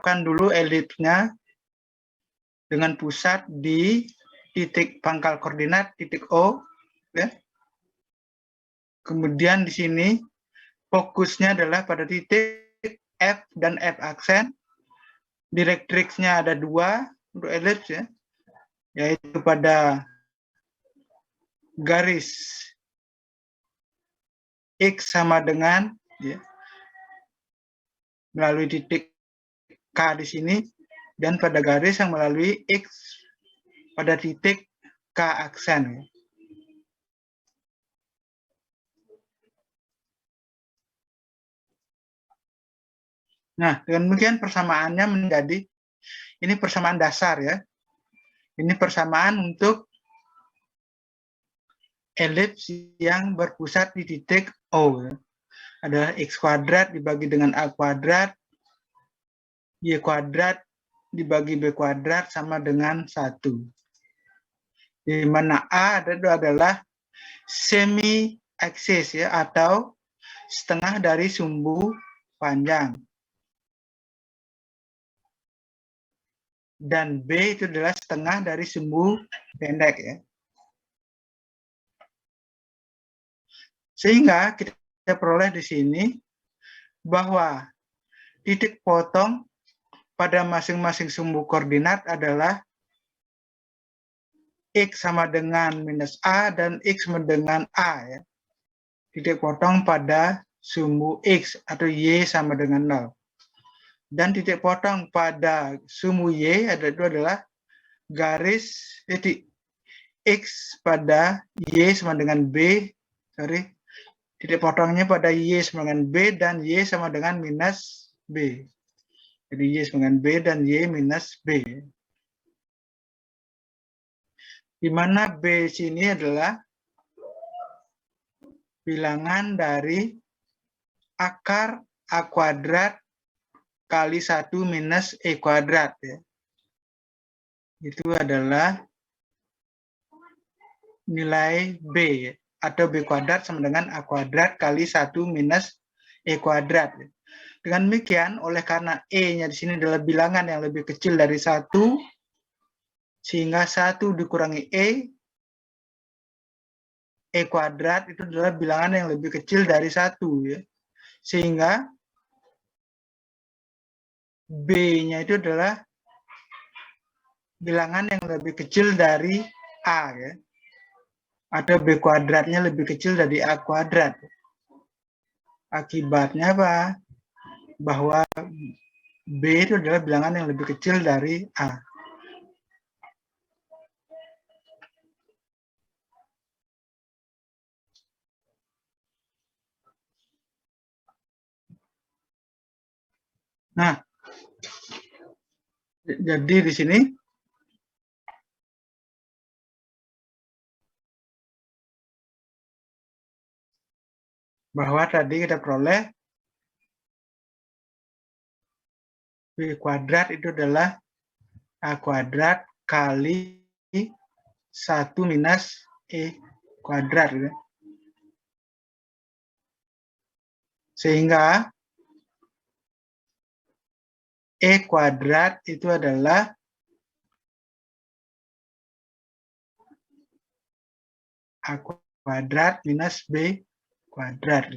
tetapkan dulu elipsnya dengan pusat di titik pangkal koordinat titik O, ya. Kemudian di sini fokusnya adalah pada titik F dan F aksen. Direktriksnya ada 2 untuk elips, ya, yaitu pada garis X sama dengan, ya, melalui titik K di sini, dan pada garis yang melalui X pada titik K aksen. Ya. Nah, dengan demikian persamaannya menjadi, ini persamaan dasar, ya. Ini persamaan untuk elips yang berpusat di titik O. Ya. Adalah X kuadrat dibagi dengan A kuadrat, Y kuadrat dibagi B kuadrat sama dengan 1. Di mana A adalah semi aksis, ya, atau setengah dari sumbu panjang. Dan B itu adalah setengah dari sumbu pendek, ya. Sehingga kita peroleh di sini bahwa titik potong pada masing-masing sumbu koordinat adalah X sama dengan minus A dan X sama dengan A, ya. Titik potong pada sumbu X atau Y sama dengan 0. Dan titik potong pada sumbu Y itu adalah garis titik X pada Y sama dengan B, titik potongnya pada Y sama dengan B dan Y sama dengan minus B. Jadi Y sama dengan B dan Y minus B. Di mana B sini adalah bilangan dari akar A kuadrat kali 1 minus E kuadrat, ya. Itu adalah nilai B, ya, atau B kuadrat sama dengan A kuadrat kali 1 minus E kuadrat. Ya. Dengan demikian, oleh karena E-nya di sini adalah bilangan yang lebih kecil dari 1, sehingga 1 dikurangi E kuadrat itu adalah bilangan yang lebih kecil dari 1. Ya. Sehingga B-nya itu adalah bilangan yang lebih kecil dari A, ya. Atau B kuadratnya lebih kecil dari A kuadrat. Akibatnya apa? Bahwa B itu adalah bilangan yang lebih kecil dari A. Nah, jadi di sini bahwa tadi kita peroleh B kuadrat itu adalah A kuadrat kali 1 minus E kuadrat. Ya. Sehingga E kuadrat itu adalah A kuadrat minus B kuadrat.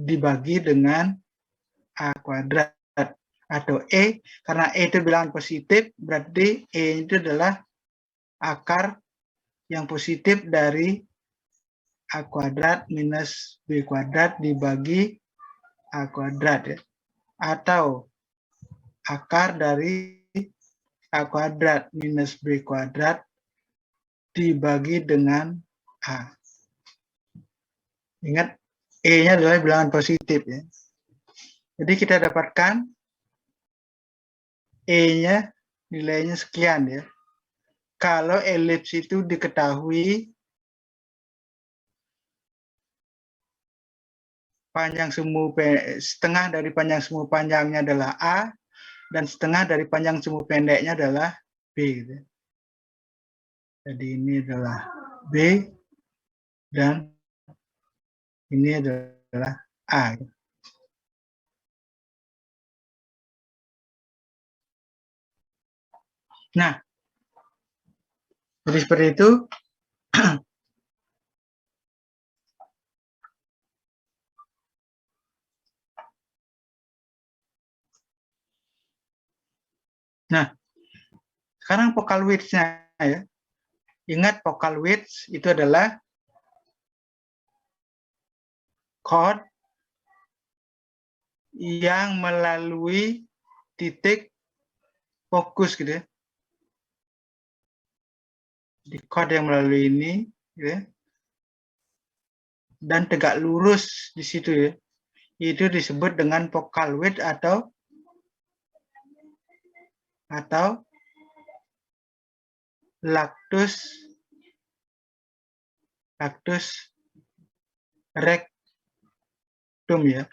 Dibagi dengan A kuadrat atau E, karena E itu bilangan positif, berarti E itu adalah akar yang positif dari A kuadrat minus B kuadrat dibagi A kuadrat, ya. Atau akar dari A kuadrat minus B kuadrat dibagi dengan A. Ingat, E-nya adalah bilangan positif, ya. Jadi kita dapatkan E-nya nilainya sekian, ya. Kalau elips itu diketahui panjang sumbu setengah dari panjang sumbu panjangnya adalah A dan setengah dari panjang sumbu pendeknya adalah B. Gitu. Jadi ini adalah B dan ini adalah A. Gitu. Nah, jadi seperti itu. Nah, sekarang vocal width-nya ya. Ingat vocal width itu adalah chord yang melalui titik fokus gitu ya. Di chord yang melalui ini gitu ya. Dan tegak lurus di situ ya. Itu disebut dengan vocal width atau lactus rectum ya.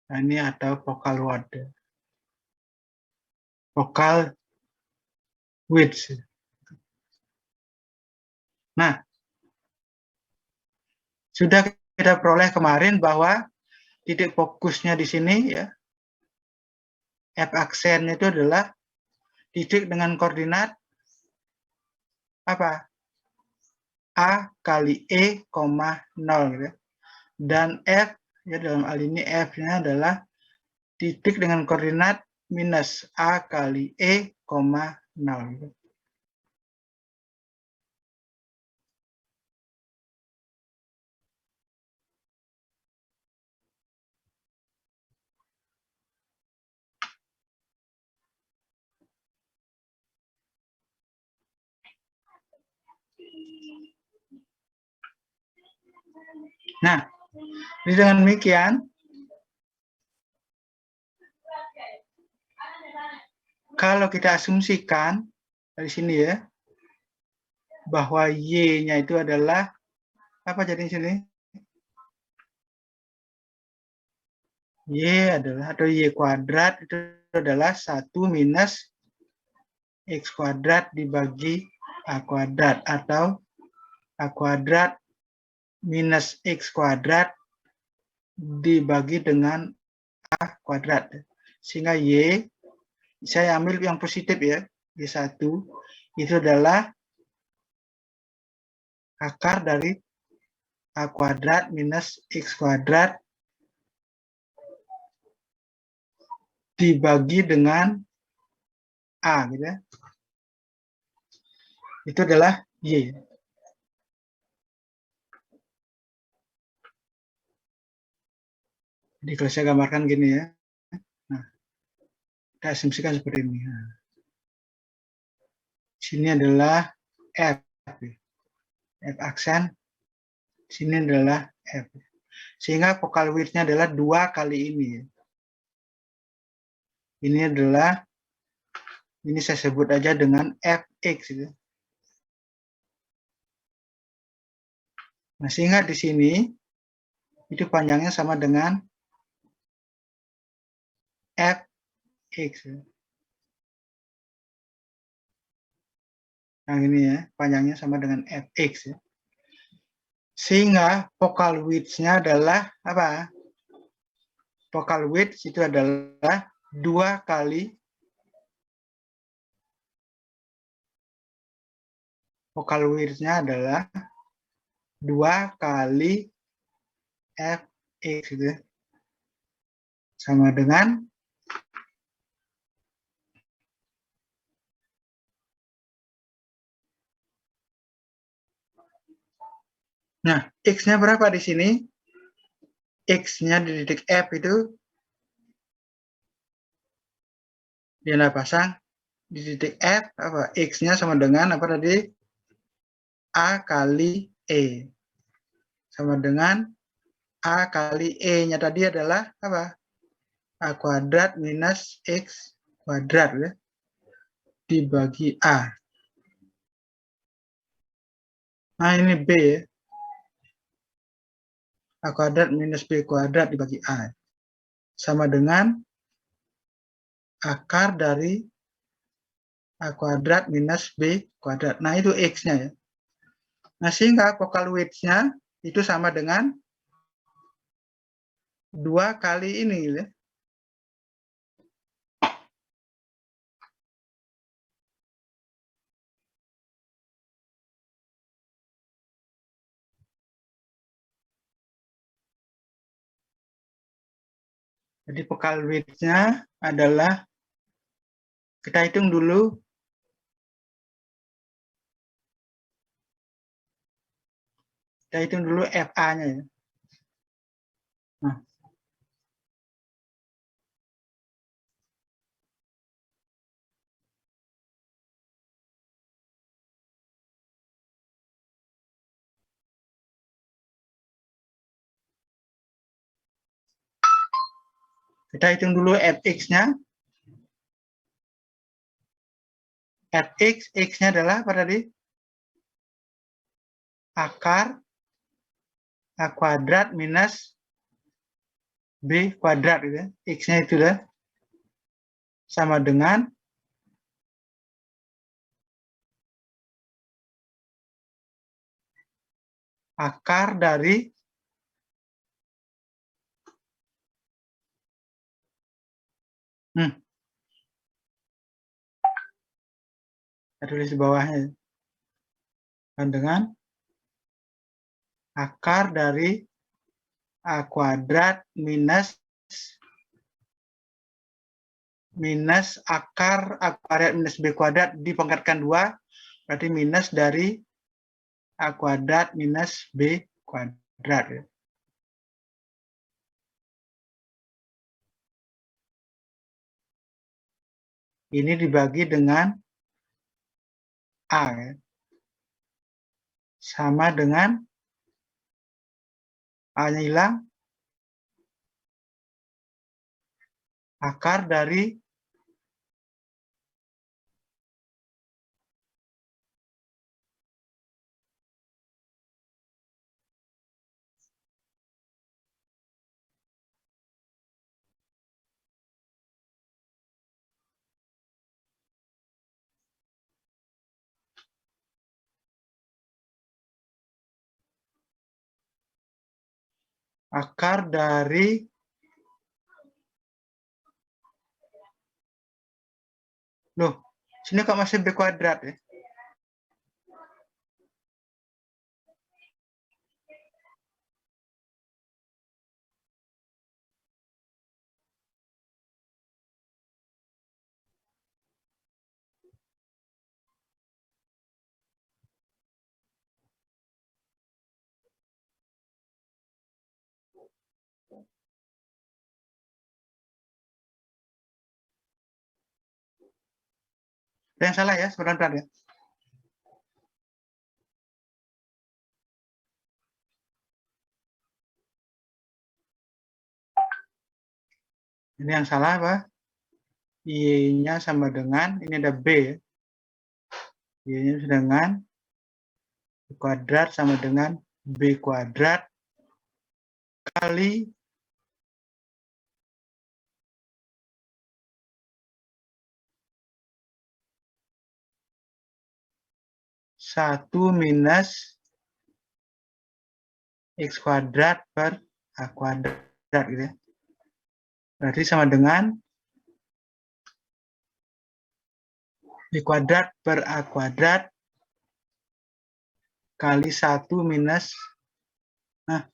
Nah, ini atau vocal width. Nah, sudah kita peroleh kemarin bahwa titik fokusnya di sini ya, F aksennya itu adalah titik dengan koordinat apa? A kali E, 0 gitu. Dan F ya, dalam hal ini F-nya adalah titik dengan koordinat minus A kali E, 0 gitu. Nah, dengan demikian, kalau kita asumsikan dari sini ya, bahwa Y-nya itu adalah apa jadi sini? Y adalah atau Y kuadrat itu adalah 1 minus X kuadrat dibagi A kuadrat atau A kuadrat minus X kuadrat dibagi dengan A kuadrat. Sehingga Y, saya ambil yang positif ya, Y1, itu adalah akar dari A kuadrat minus X kuadrat dibagi dengan A, gitu ya. Itu adalah Y. Jadi kalau saya gambarkan gini ya, nah, kita asumsikan seperti ini. Nah, sini adalah F, F aksen, sini adalah F. Sehingga vocal width-nya adalah 2 kali ini. Ini adalah, ini saya sebut aja dengan Fx. Gitu. Nah, sehingga di sini, itu panjangnya sama dengan Fx. Nah, ini ya, panjangnya sama dengan Fx. Ya. Sehingga vocal width-nya adalah apa? Vocal width itu adalah 2 kali vocal width-nya adalah 2 kali Fx gitu ya. Sama dengan nah, X-nya berapa di sini? X-nya di titik F itu dia pasang di titik F apa? X-nya sama dengan apa tadi? A kali E. Sama dengan A kali E-nya tadi adalah apa? A kuadrat minus X kuadrat ya. Dibagi A. Nah, ini B ya. A kuadrat minus B kuadrat dibagi A. Sama dengan akar dari A kuadrat minus B kuadrat. Nah, itu X-nya ya. Nah, sehingga vocal width-nya itu sama dengan 2 kali ini. Ya. Jadi vokal width-nya adalah, kita hitung dulu, FA-nya ya. Nah, kita hitung dulu fx-nya. Fx, x-nya adalah apa tadi? Akar A kuadrat minus B kuadrat, gitu ya. X-nya itu dah sama dengan akar dari saya tulis di bawahnya, dan dengan akar dari A kuadrat minus akar A kuadrat minus B kuadrat dipangkatkan 2, berarti minus dari A kuadrat minus B kuadrat. Ya. Ini dibagi dengan A, ya. Sama dengan A-nya hilang, akar dari loh, sini kok masih B kuadrat ya? Ada yang salah ya, sebentar ya. Ini yang salah apa? Y-nya sama dengan, ini ada B ya. Y-nya dengan B kuadrat sama dengan B kuadrat kali satu minus X kuadrat per A kuadrat, gitu ya. Berarti sama dengan B kuadrat per A kuadrat kali 1 minus, nah,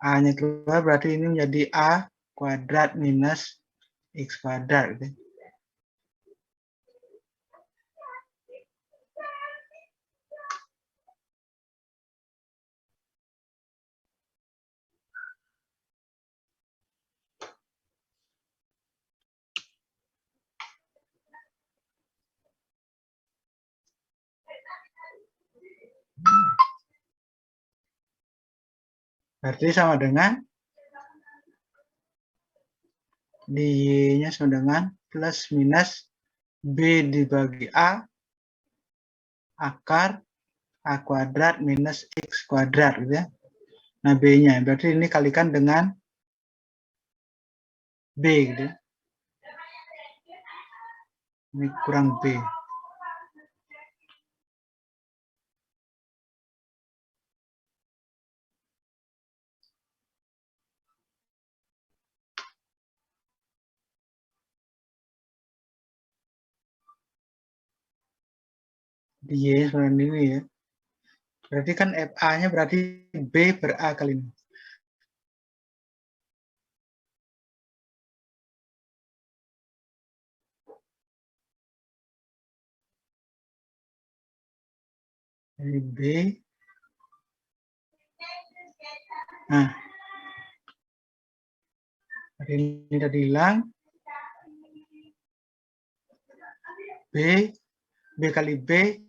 A-nya keluar, berarti ini menjadi A kuadrat minus X kuadrat, gitu ya. Berarti sama dengan di Y-nya sama dengan plus minus B dibagi A akar A kuadrat minus X kuadrat, gitu ya. Nah, B-nya, berarti ini kalikan dengan B, gitu ya. Ini kurang B. Di Y sebenarnya ini ya. Berarti kan FA-nya berarti B per A kali ini. Dari B. Nah, ini tadi hilang. B kali B.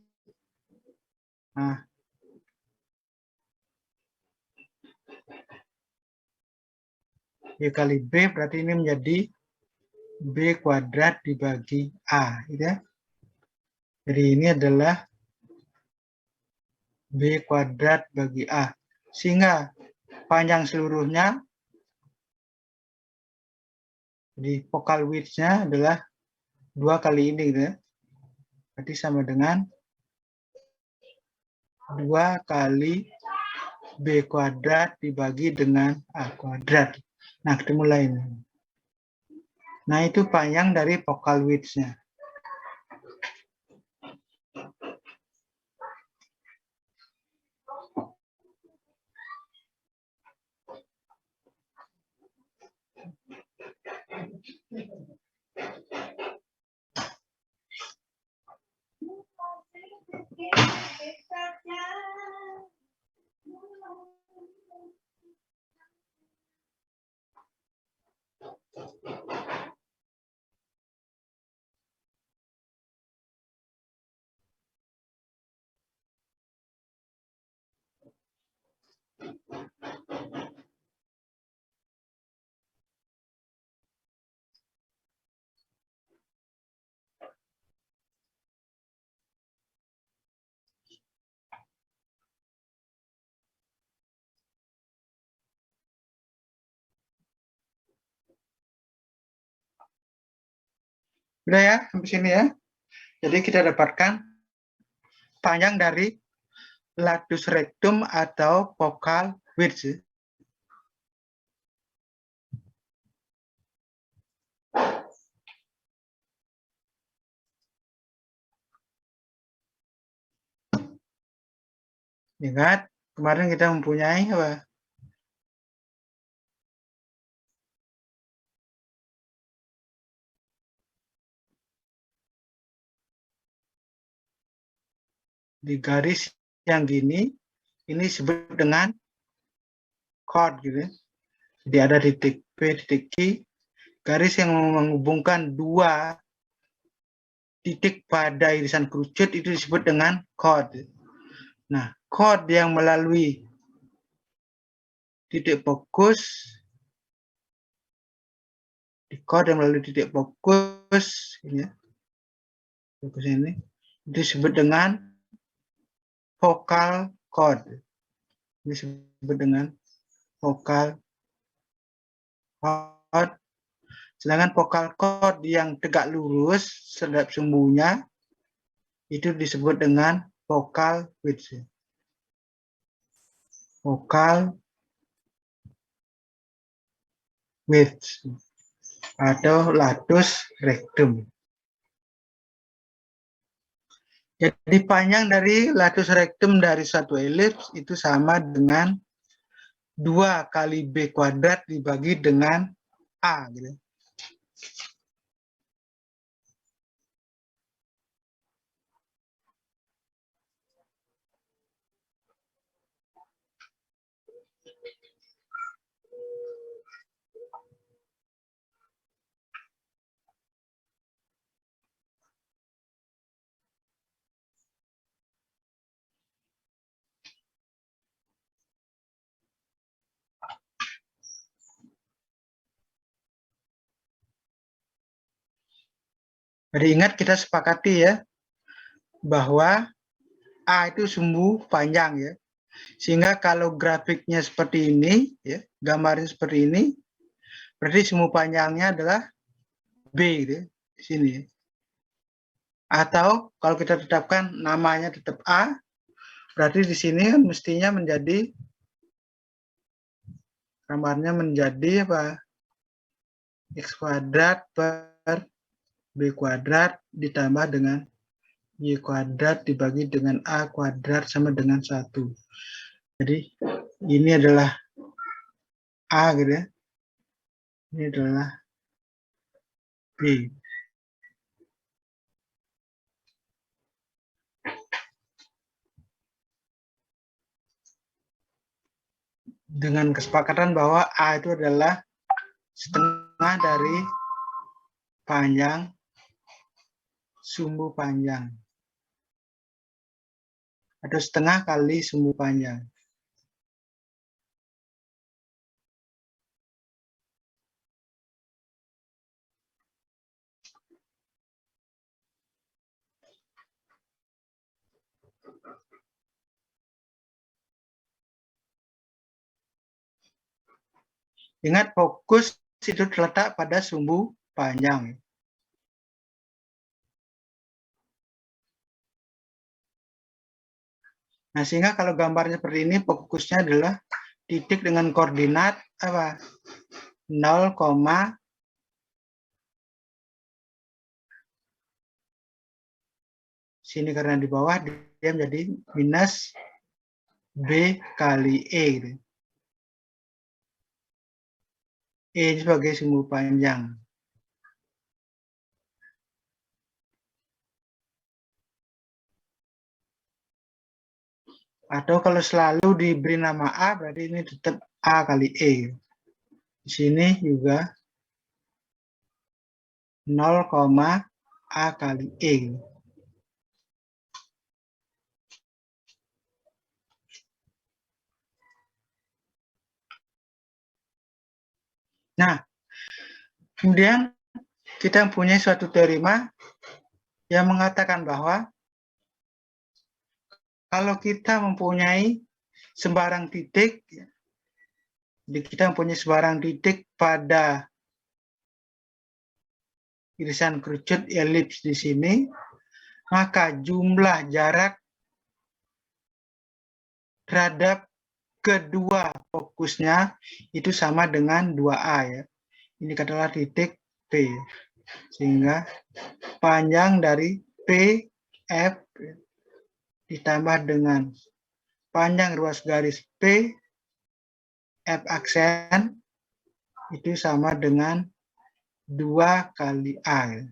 Nah, B kali B berarti ini menjadi B kuadrat dibagi A. Gitu ya. Jadi ini adalah B kuadrat bagi A. Sehingga panjang seluruhnya, jadi focal width-nya adalah 2 kali ini. Gitu ya. Berarti sama dengan 2 kali B kuadrat dibagi dengan A kuadrat. Nah, kita mulai. Nah, itu panjang dari focal width-nya. Udah ya, sampai sini ya. Jadi kita dapatkan panjang dari latus rectum atau focal width. Ingat, kemarin kita mempunyai apa? Di garis yang gini, ini disebut dengan chord gitu. Jadi ada titik P, titik Q, garis yang menghubungkan dua titik pada irisan kerucut itu disebut dengan chord. Nah, chord yang melalui titik fokus, chord yang melalui titik fokus, ini ya, fokus ini disebut dengan focal chord. Disebut dengan focal chord. Sedangkan focal chord yang tegak lurus terhadap sumbunya itu disebut dengan focal width. Focal width atau latus rectum. Jadi panjang dari latus rectum dari suatu elips itu sama dengan 2 kali B kuadrat dibagi dengan A. Gitu. Jadi ingat kita sepakati ya, bahwa A itu sumbu panjang ya. Sehingga kalau grafiknya seperti ini, ya, gambarnya seperti ini, berarti sumbu panjangnya adalah B gitu ya, di sini. Atau kalau kita tetapkan namanya tetap A, berarti di sini mestinya menjadi gambarnya menjadi apa? X kuadrat per B kuadrat ditambah dengan Y kuadrat dibagi dengan A kuadrat sama dengan 1. Jadi ini adalah A gitu ya. Ini adalah B. dengan kesepakatan bahwa A itu adalah setengah dari panjang sumbu panjang atau setengah kali sumbu panjang. Ingat, fokus itu terletak pada sumbu panjang. Nah, sehingga kalau gambarnya seperti ini, fokusnya adalah titik dengan koordinat apa? 0, sini karena di bawah dia menjadi minus B kali E. Gitu. E sebagai sumbu panjang. Atau kalau selalu diberi nama A, berarti ini tetap A kali E. Di sini juga 0, A kali E. Nah, kemudian kita mempunyai suatu teorema yang mengatakan bahwa kalau kita mempunyai sembarang titik, jadi kita mempunyai sembarang titik pada irisan kerucut elips di sini, maka jumlah jarak terhadap kedua fokusnya itu sama dengan 2A ya. Ini adalah titik P. Sehingga panjang dari PF ditambah dengan panjang ruas garis P F aksen itu sama dengan 2 kali A.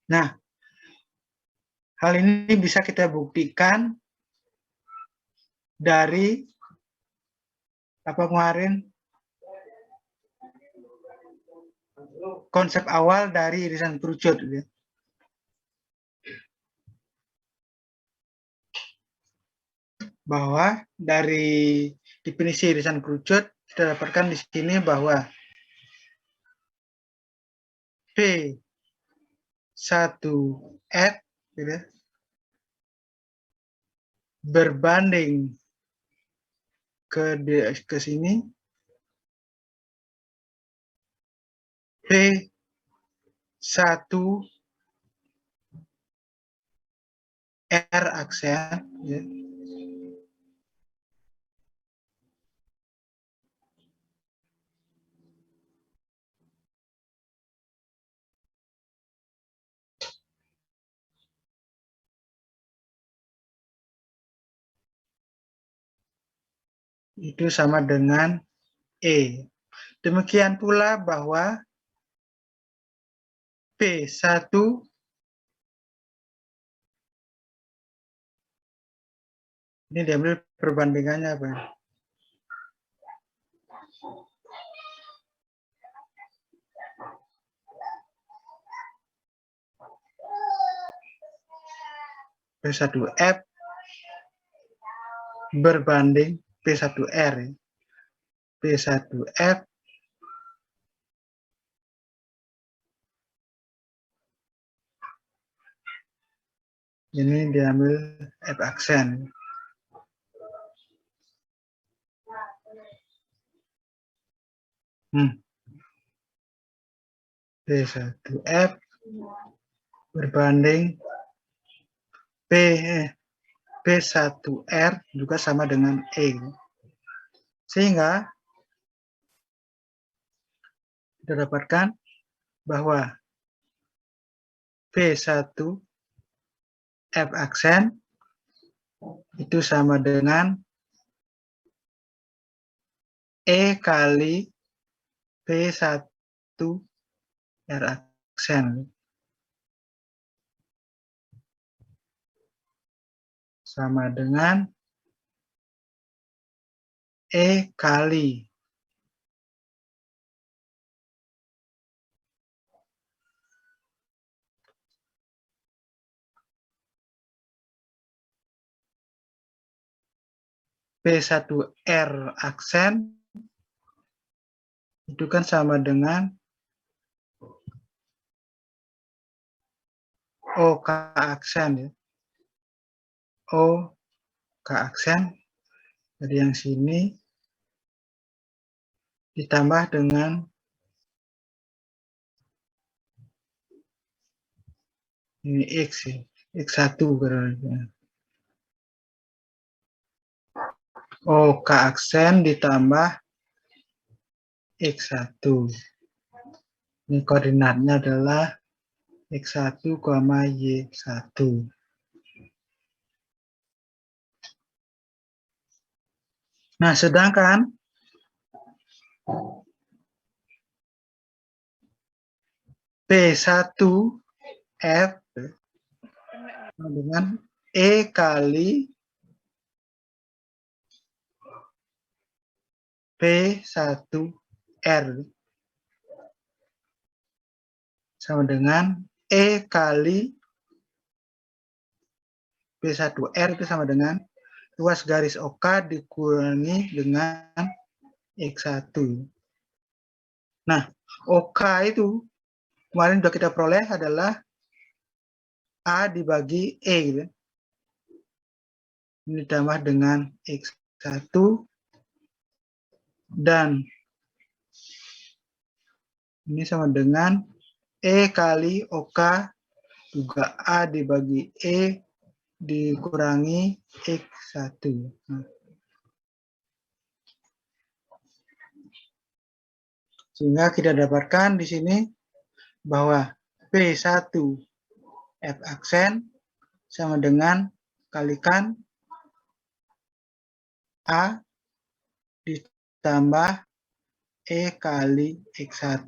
Nah, hal ini bisa kita buktikan dari apa kemarin konsep awal dari irisan kerucut. Ya. Bahwa dari definisi irisan kerucut kita dapatkan di sini bahwa P1F gitu, berbanding ke sini P1R aksen ya. Itu sama dengan E. Demikian pula bahwa P1 ini diambil perbandingannya apa? P1F berbanding P1R. P1F ini diambil F aksen. P1F berbanding P1R juga sama dengan E. Sehingga kita dapatkan bahwa P1 F aksen itu sama dengan E kali P1 R aksen sama dengan E kali P1R aksen itu kan sama dengan OK aksen ya. OK aksen dari yang sini ditambah dengan ini X ya. X1 berarti. OK aksen ditambah X1. Ini koordinatnya adalah X1, Y1. Nah, sedangkan P1F dengan E kali P1R sama dengan E kali P1R itu sama dengan luas garis OK dikurangi dengan X1. Nah, OK itu kemarin sudah kita peroleh adalah A dibagi E. Gitu. Ini ditambah dengan X1 dan ini sama dengan E kali OK juga A dibagi E dikurangi X1. Nah, sehingga kita dapatkan di sini bahwa P1 F aksen sama dengan kalikan A ditambah E kali X1.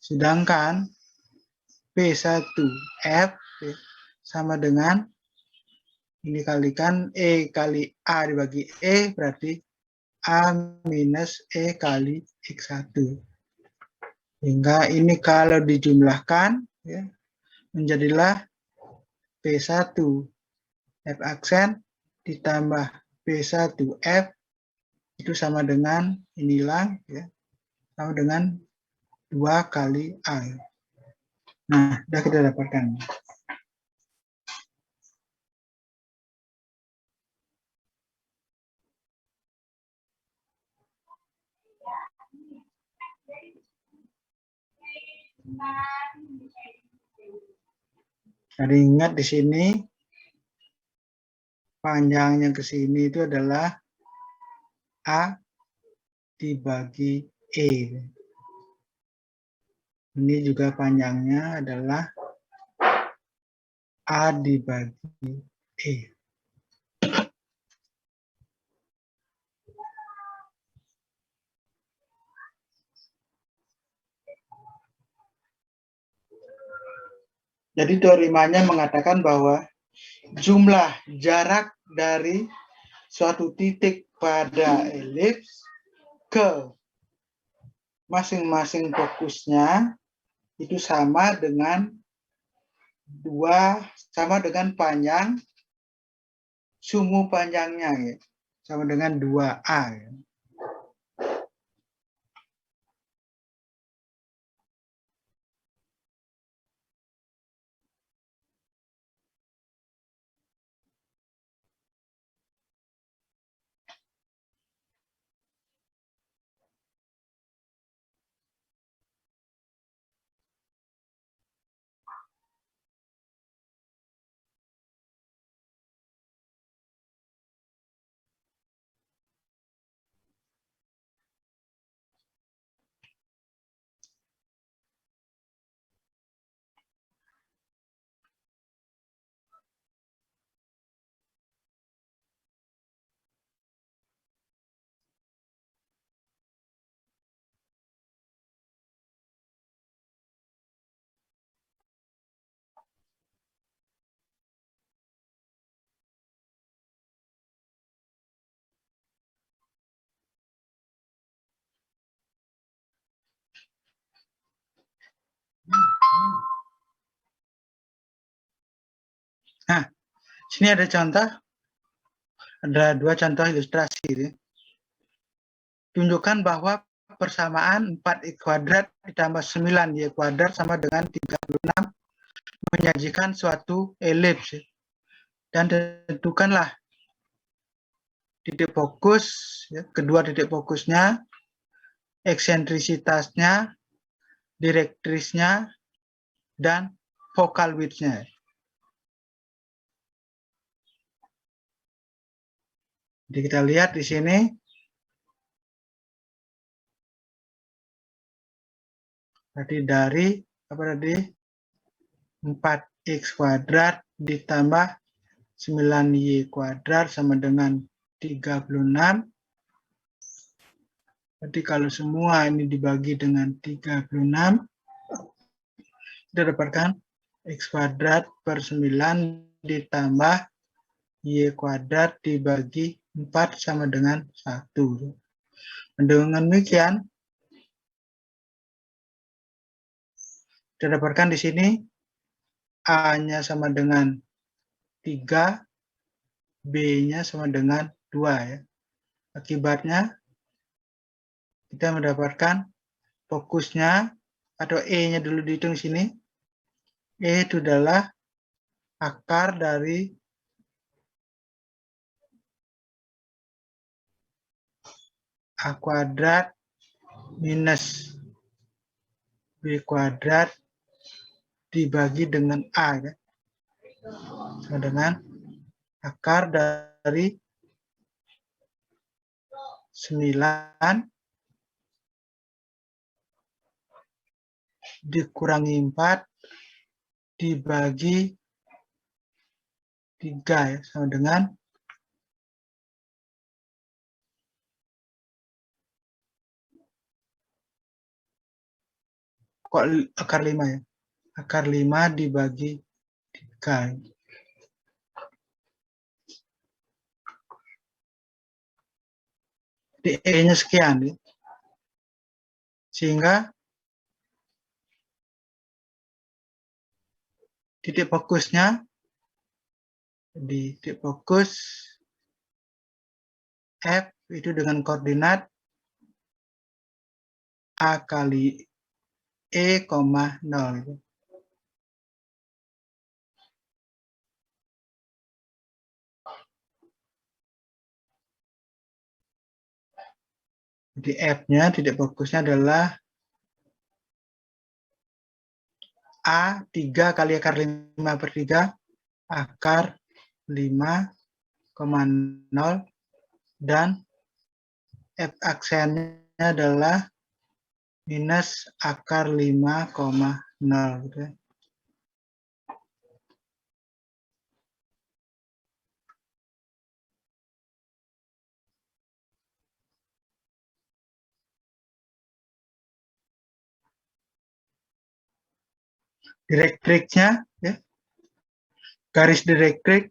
Sedangkan P1F sama dengan ini kalikan E kali A dibagi E berarti A minus E kali X1. Hingga ini kalau dijumlahkan ya, menjadilah P1 F aksen ditambah P1F itu sama dengan inilah ya, sama dengan 2 kali A. Nah, sudah kita dapatkan. Jadi ingat di sini panjangnya ke sini itu adalah A dibagi E. Ini juga panjangnya adalah A dibagi E. Jadi teorimanya mengatakan bahwa jumlah jarak dari suatu titik pada elips ke masing-masing fokusnya itu sama dengan panjang sumbu panjangnya ya. Sama dengan 2A ya. Nah, sini ada contoh, ada dua contoh ilustrasi. Tunjukkan bahwa persamaan 4x kuadrat ditambah 9y kuadrat sama dengan 36 menyajikan suatu elips. Dan tentukanlah titik fokus, ya, kedua titik fokusnya, eksentrisitasnya, direktrisnya, dan focal width-nya. Jadi kita lihat di sini. Berarti dari apa tadi? 4x kuadrat ditambah 9y kuadrat sama dengan 36. Berarti kalau semua ini dibagi dengan 36, kita dapatkan x kuadrat per 9 ditambah y kuadrat dibagi 4 sama dengan 1. Dengan demikian, kita dapatkan di sini A-nya sama dengan 3, B-nya sama dengan 2. Ya. Akibatnya, kita mendapatkan fokusnya, atau E-nya dulu dihitung sini. E itu adalah akar dari A kuadrat minus B kuadrat dibagi dengan A. Ya. Sama dengan akar dari 9 dikurangi 4 dibagi 3, ya, sama dengan kok akar 5 ya. Akar 5 dibagi 3. Di E-nya sekian. Ya. Sehingga titik fokusnya di titik fokus F itu dengan koordinat A kali E, 0. Jadi F-nya, titik fokusnya adalah A 3 kali akar 5 per 3, akar 5,0, dan F aksennya adalah minus akar 5,0. Gitu ya. Direktriknya, ya. Garis direktrik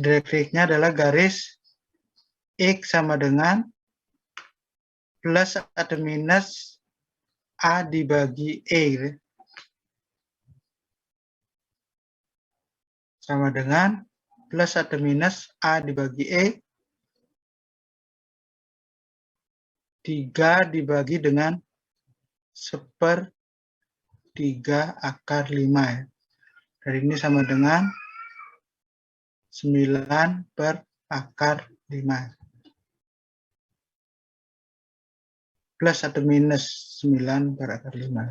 direktriknya adalah garis X sama dengan plus atau minus A dibagi E. Gitu. Sama dengan plus atau minus A dibagi E 3 dibagi dengan 1/3 akar 5. Ya. Dari ini sama dengan 9 per akar 5. Plus atau minus 9 per akar 5.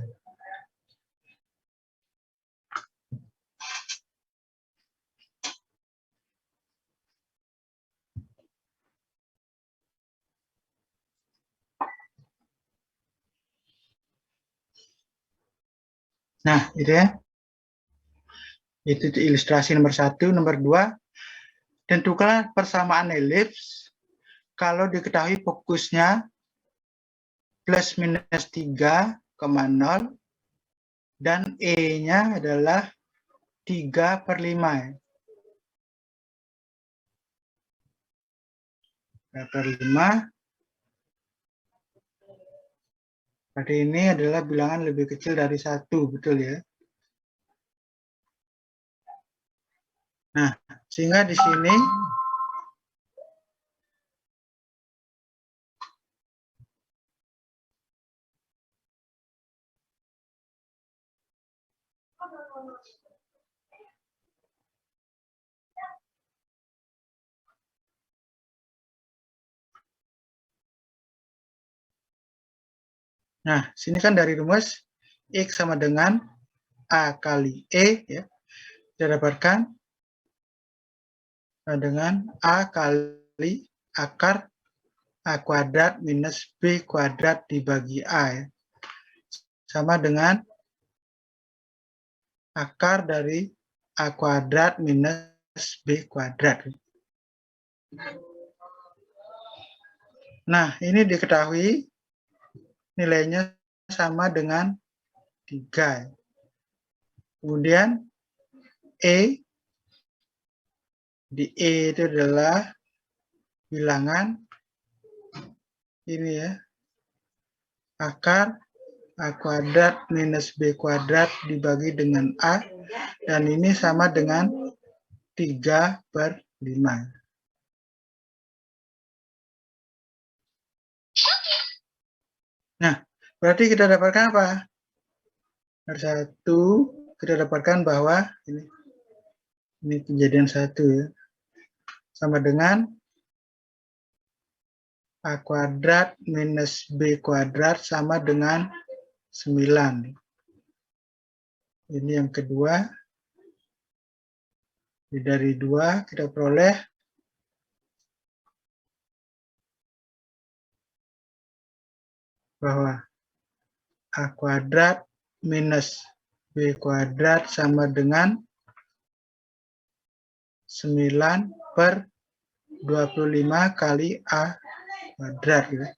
Nah, itu ya. Itu ilustrasi nomor 1. Nomor 2, tentukan persamaan elips kalau diketahui fokusnya plus minus 3,0 dan E-nya adalah 3/5. 3/5 Berarti ini adalah bilangan lebih kecil dari 1, betul ya? Nah, sehingga di sini nah, sini kan dari rumus X sama dengan A kali E, ya. Kita dapatkan dengan A kali akar A kuadrat minus B kuadrat dibagi A, ya. Sama dengan akar dari A kuadrat minus B kuadrat. Nah, ini diketahui nilainya sama dengan 3. Kemudian E, di E itu adalah bilangan ini ya, akar A kuadrat minus B kuadrat dibagi dengan A, dan ini sama dengan 3/5. Nah, berarti kita dapatkan apa? Nomor 1, kita dapatkan bahwa ini kejadian 1 ya, sama dengan A kuadrat minus B kuadrat sama dengan 9. Ini yang kedua. Dari 2 kita peroleh bahwa A kuadrat minus B kuadrat sama dengan 9/25 kali A kuadrat. Ya.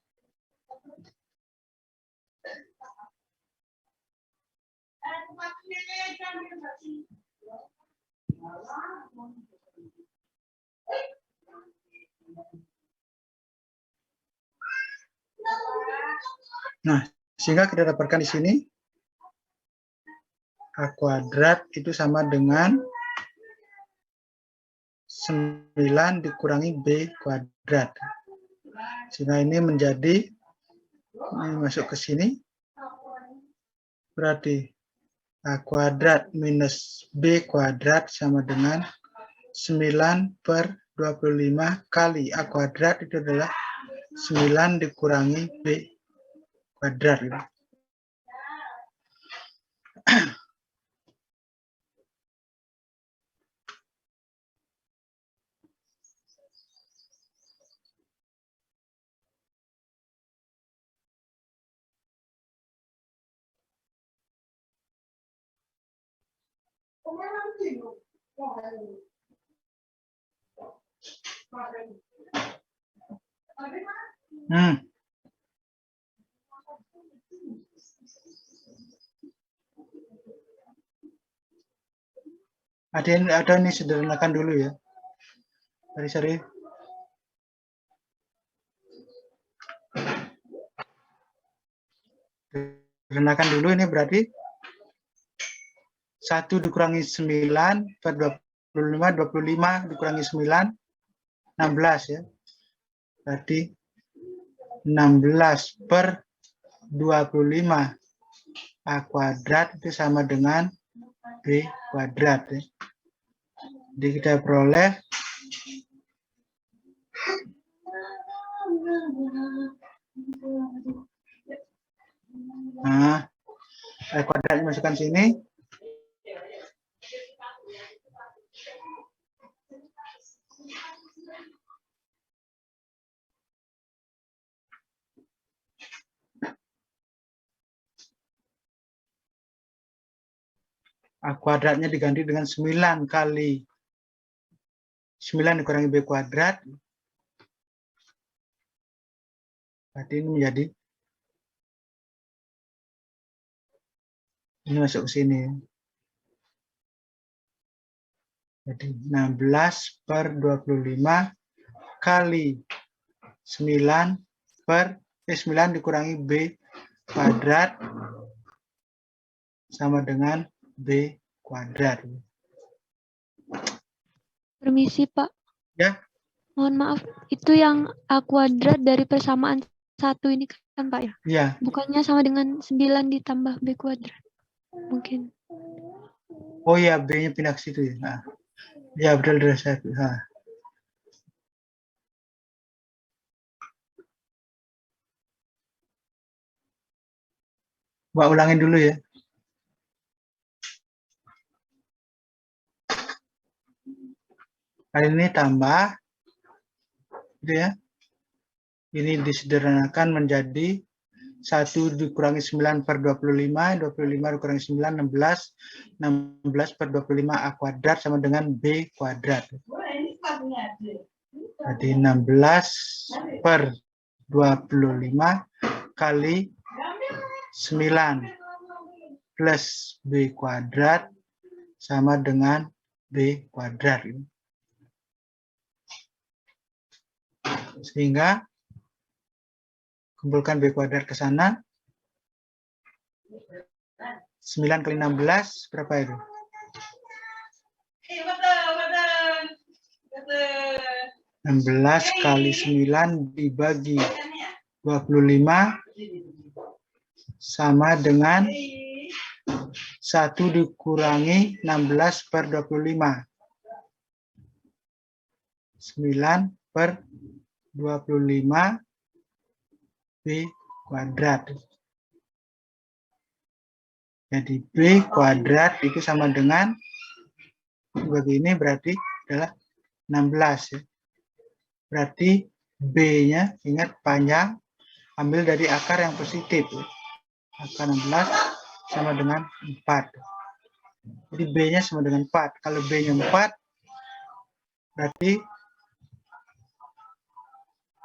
Nah, sehingga kita dapatkan di sini A kuadrat itu sama dengan 9 dikurangi B kuadrat. Sehingga ini menjadi, ini masuk ke sini, berarti A kuadrat minus B kuadrat sama dengan 9/25 kali A kuadrat itu adalah 9 dikurangi B kuadrat. Gitu. Ada ini sederhanakan dulu ya. Sorry. Sederhanakan dulu, ini berarti 1 dikurangi 9/25, 25 dikurangi 9, 16 ya. Berarti 16/25 A kuadrat itu sama dengan B kuadrat. Ya. Jadi kita peroleh A kuadrat dimasukkan sini. A kuadratnya diganti dengan 9 kali 9 dikurangi B kuadrat. Berarti ini menjadi, ini masuk ke sini. Jadi 16/25 kali 9 dikurangi B kuadrat sama dengan B kuadrat. Permisi, Pak. Ya. Mohon maaf, itu yang A kuadrat dari persamaan 1 ini kan, Pak, ya? Iya. Bukannya sama dengan 9 ditambah B kuadrat. Mungkin. Oh iya, B-nya pindah ke situ ya. Nah. Ya, betul dari saya. Nah. Mbak ulangin dulu ya. Kali ini tambah, gitu ya. Ini disederhanakan menjadi 1 dikurangi 9 per 25, 25 dikurangi 9, 16, 16 per 25 A kuadrat sama dengan B kuadrat. Jadi 16 per 25 kali 9 plus B kuadrat sama dengan B kuadrat. Sehingga kumpulkan B kuadrat ke sana. 9 kali 16 berapa itu? 16 kali 9 dibagi 25 sama dengan 1 dikurangi 16 per 25. 9 per 25 B kuadrat. Jadi B kuadrat itu sama dengan, bagi ini berarti adalah 16 ya. Berarti B-nya, ingat panjang, ambil dari akar yang positif. Akar 16 sama dengan 4. Jadi B-nya sama dengan 4. Kalau B-nya 4, berarti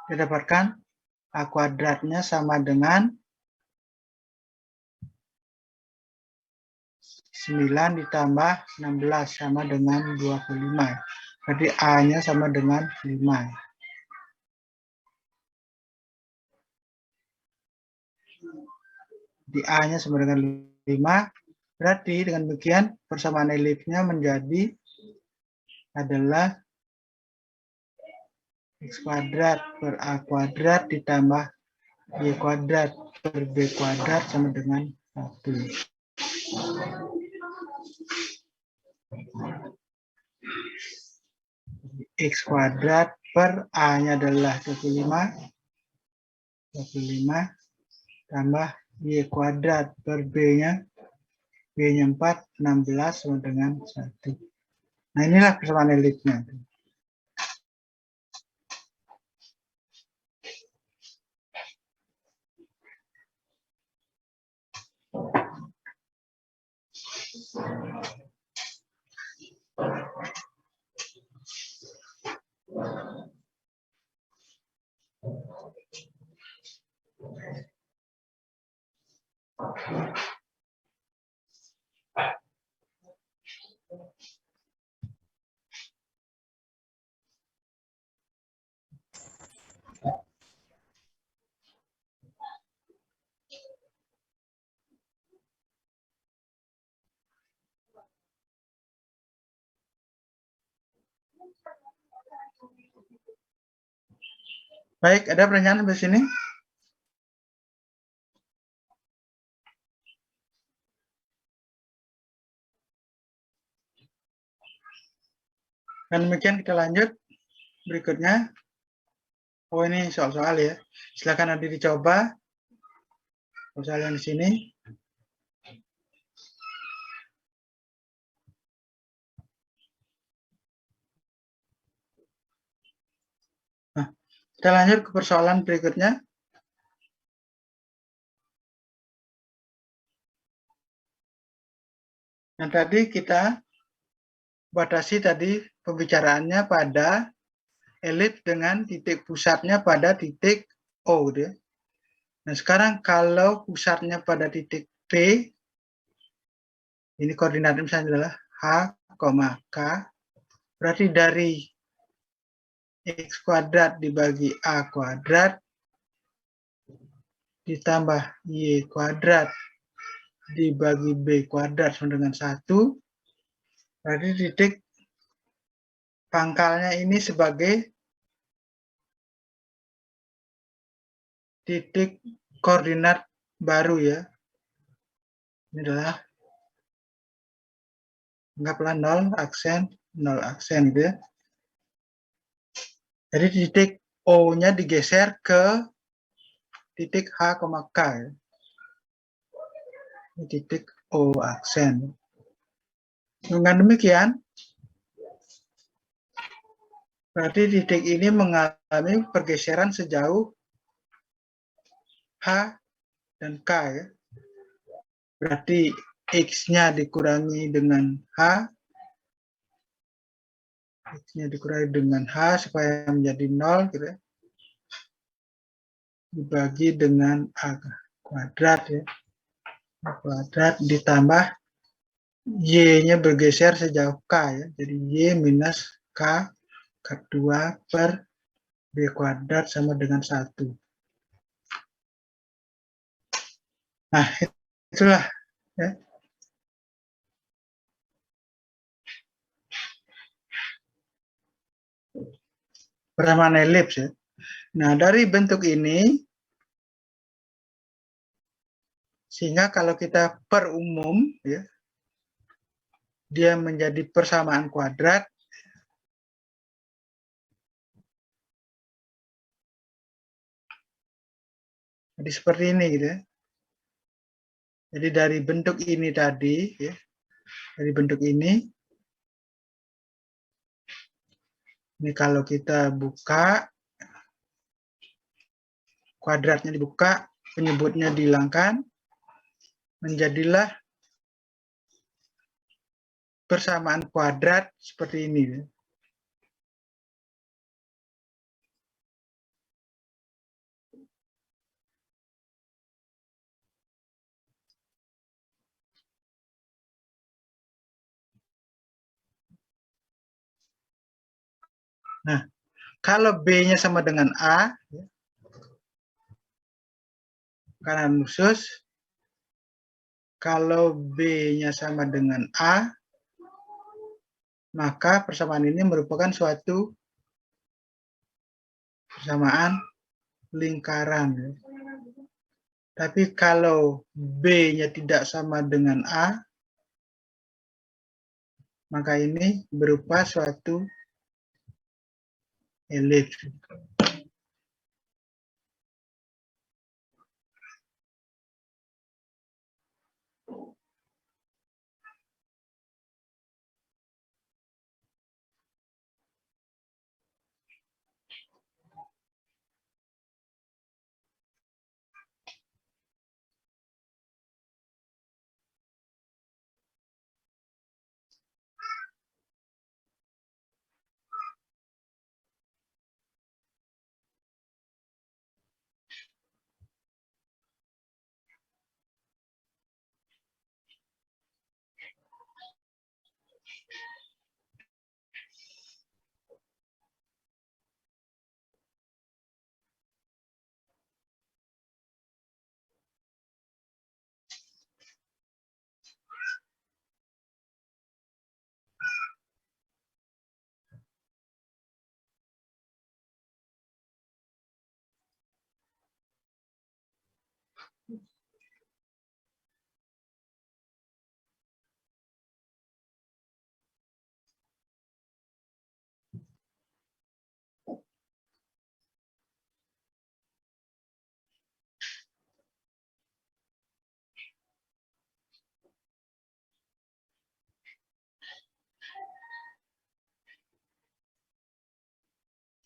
kita dapatkan A kuadratnya sama dengan 9 ditambah 16 sama dengan 25. Berarti A-nya sama dengan 5. Di A-nya sama dengan 5, berarti dengan demikian persamaan elipsnya menjadi adalah X kuadrat per A kuadrat ditambah Y kuadrat per B kuadrat sama dengan 1. X kuadrat per A-nya adalah 25 tambah Y kuadrat per B-nya 4, 16 sama dengan 1. Nah, inilah persamaan elipsnya. Baik, ada pertanyaan sampai sini? Dan demikian kita lanjut berikutnya. Oh, ini soal-soal ya. Silakan nanti dicoba. Soal yang di sini. Nah, kita lanjut ke persoalan berikutnya. Yang tadi kita batasi tadi pembicaraannya pada elips dengan titik pusatnya pada titik O. Ya. Nah, sekarang kalau pusatnya pada titik P, ini koordinatnya misalnya adalah H, K, berarti dari X kuadrat dibagi A kuadrat ditambah Y kuadrat dibagi B kuadrat sama dengan 1, berarti titik pangkalnya ini sebagai titik koordinat baru ya. Ini adalah anggaplah 0 aksen, 0 aksen gitu ya. Jadi titik O-nya digeser ke titik H, K ya. Ini titik O aksen. Dengan demikian, berarti titik ini mengalami pergeseran sejauh H dan K ya. Berarti X-nya dikurangi dengan H, X-nya dikurangi dengan H supaya menjadi 0 gitu ya. Dibagi dengan A kuadrat ya. A kuadrat ditambah Y-nya bergeser sejauh K ya. Jadi Y minus K kedua per B kuadrat sama dengan 1. Nah, itulah ya. Persamaan elips ya. Nah, dari bentuk ini, sehingga kalau kita perumum, ya, dia menjadi persamaan kuadrat. Jadi seperti ini gitu ya. Jadi dari bentuk ini tadi, ya, dari bentuk ini kalau kita buka, kuadratnya dibuka, penyebutnya dihilangkan, menjadilah persamaan kuadrat seperti ini. Ya. Nah, kalau B-nya sama dengan A, ya, kanan khusus, kalau B-nya sama dengan A, maka persamaan ini merupakan suatu persamaan lingkaran. Ya. Tapi kalau B-nya tidak sama dengan A, maka ini berupa suatu elips.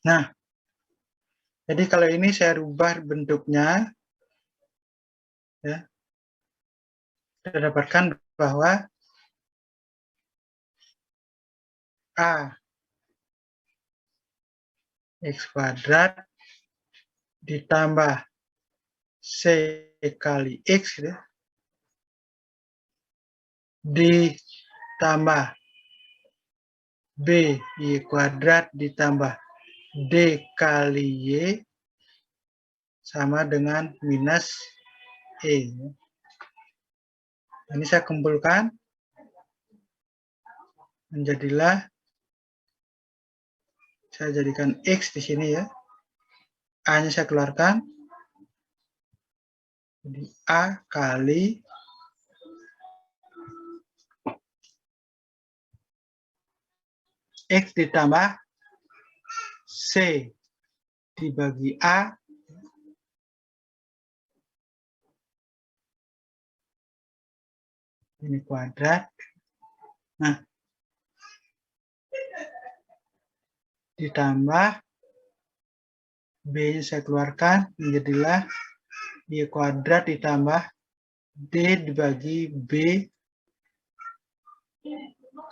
Nah, jadi kalau ini saya rubah bentuknya, ya, kita dapatkan bahwa A X kuadrat ditambah C kali X, ya, ditambah B Y kuadrat ditambah D kali Y sama dengan minus E. Ini saya kumpulkan, menjadilah, saya jadikan X di sini ya. A-nya saya keluarkan, jadi A kali X ditambah C dibagi A ini kuadrat. Nah, ditambah B-nya saya keluarkan, menjadilah Y kuadrat ditambah D dibagi B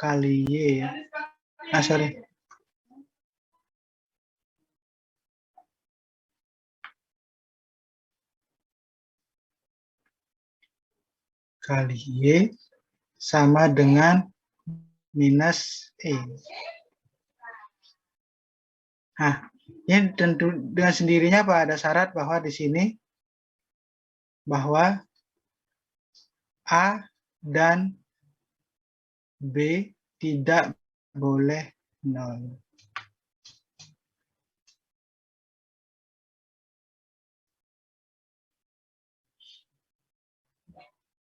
kali Y. Sorry. Kali Y sama dengan minus E. Nah, ini tentu dengan sendirinya Pak, ada syarat bahwa di sini bahwa A dan B tidak boleh 0.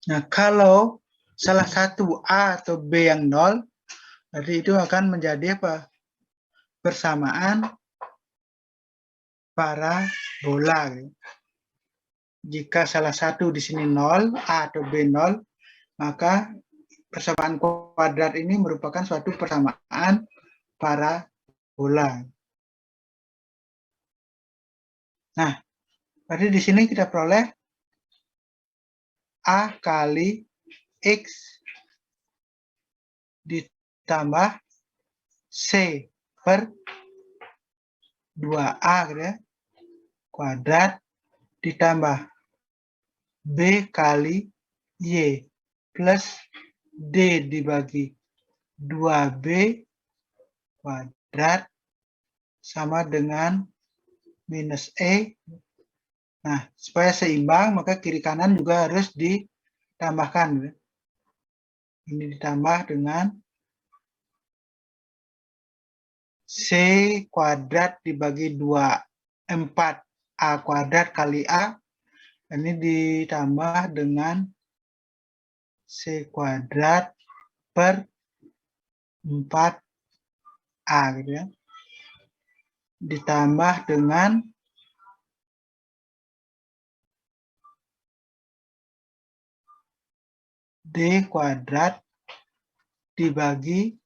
Nah, kalau salah satu A atau B yang 0, berarti itu akan menjadi apa? Persamaan parabola. Jika salah satu di sini 0, A atau B 0, maka persamaan kuadrat ini merupakan suatu persamaan parabola. Nah, berarti di sini kita peroleh A kali X ditambah C per 2A gitu ya, kuadrat ditambah B kali Y plus D dibagi 2B kuadrat sama dengan minus E. Nah, supaya seimbang, maka kiri kanan juga harus ditambahkan. Ini ditambah dengan C kuadrat dibagi 2, 4A kuadrat kali A. Ini ditambah dengan C kuadrat per 4A gitu ya. Ditambah dengan D kuadrat dibagi,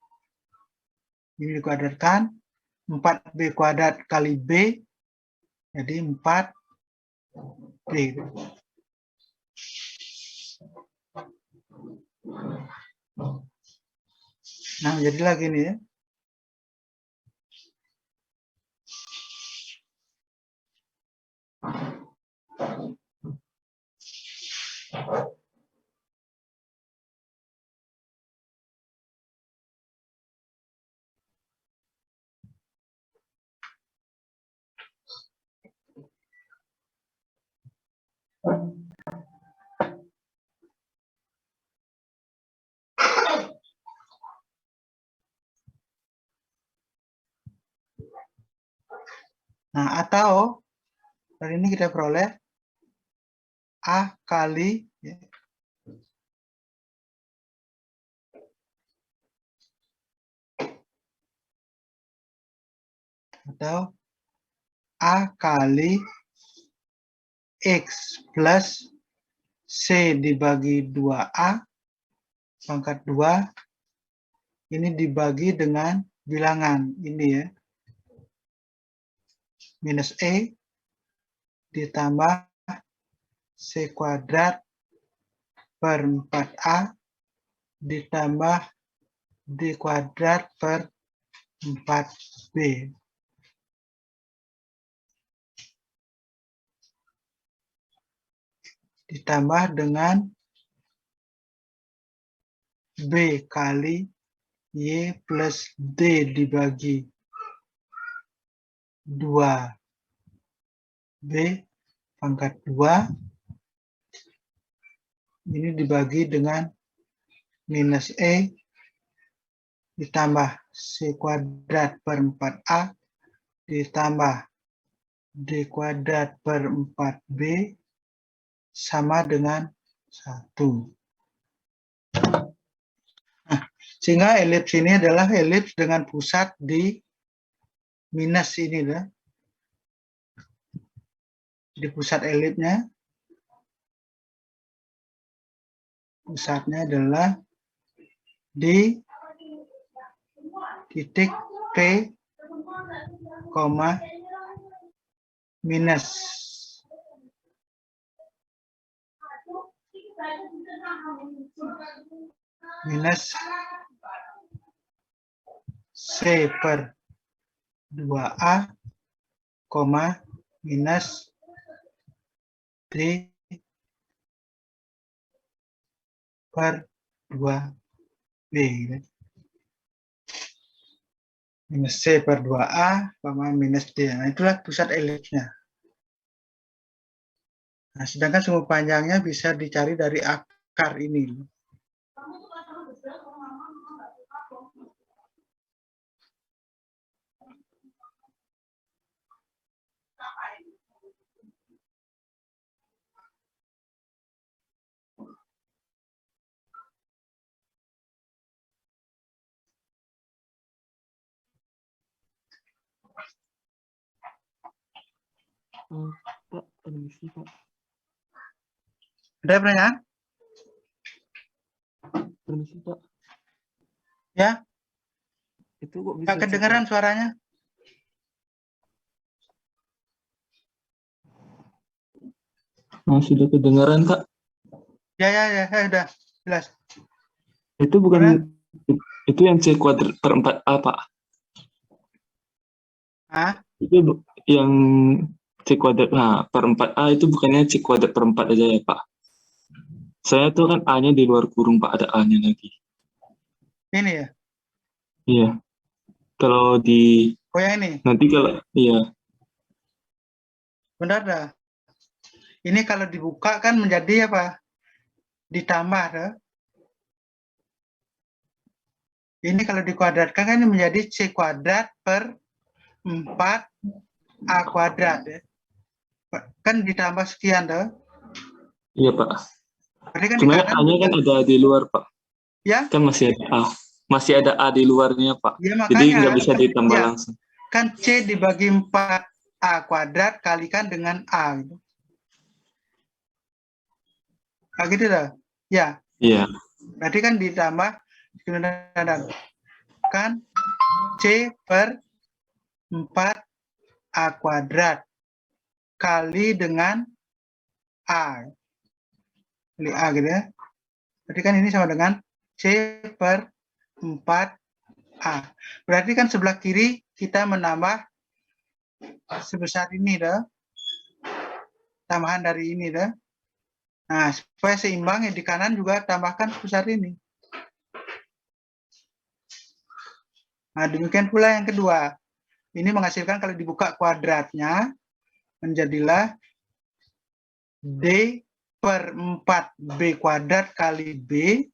ini dikuadratkan, 4B kuadrat kali B, jadi 4B. Nah, jadi lagi nih ya. Nah, atau dari ini kita peroleh A kali ya, atau A kali X plus C dibagi 2A pangkat 2 ini dibagi dengan bilangan ini ya, minus E ditambah C kuadrat per 4A ditambah D kuadrat per 4B. Ditambah dengan B kali Y plus D dibagi 2B pangkat 2 ini dibagi dengan minus E ditambah C kuadrat per 4A ditambah D kuadrat per 4B sama dengan 1. Nah, sehingga elips ini adalah elips dengan pusat di minus ini. Di pusat elipsnya, pusatnya adalah di titik P, minus C per 2A, minus D per 2B. Minus C per 2A, minus D. Nah, itulah pusat elipsnya. Nah, sedangkan sumbu panjangnya bisa dicari dari akar ini. Pak, permisi Pak. Ada pertanyaan? Permisi Pak. Ya, Itu kok bisa nggak kedengaran suaranya? sudah kedengaran Pak. Ya, udah jelas. Itu bukan itu yang C kuadrat per 4A Pak. Itu yang C kuadrat per 4A itu bukannya C kuadrat per 4 aja ya Pak. Saya tuh kan A-nya di luar kurung Pak, ada A-nya lagi. Ini ya? Iya. Kalau di yang ini? nanti kalau iya. Benar dah. Ini kalau dibuka kan menjadi apa? Ditambah dah. Ini kalau dikuadratkan kan ini menjadi C kuadrat per 4A kuadrat ya. Kan ditambah sekian dah. Iya Pak. Berarti kan Cuma A-nya kan ada di luar Pak. Ya? Kan masih ada A. Masih ada A di luarnya Pak. Ya, makanya, jadi nggak bisa ditambah langsung. Kan C dibagi 4A kuadrat kalikan dengan A. Gitu. Nah, gitu dah. Ya. Iya. Berarti kan ditambah kan C per 4A kuadrat kali dengan A. Kali A gitu ya. Berarti kan ini sama dengan C per 4A. Berarti kan sebelah kiri kita menambah sebesar ini dah. Tambahan dari ini dah. Nah, supaya seimbang ya di kanan juga tambahkan sebesar ini. Nah, demikian pula yang kedua. Ini menghasilkan kalau dibuka kuadratnya menjadilah D per 4B kuadrat kali B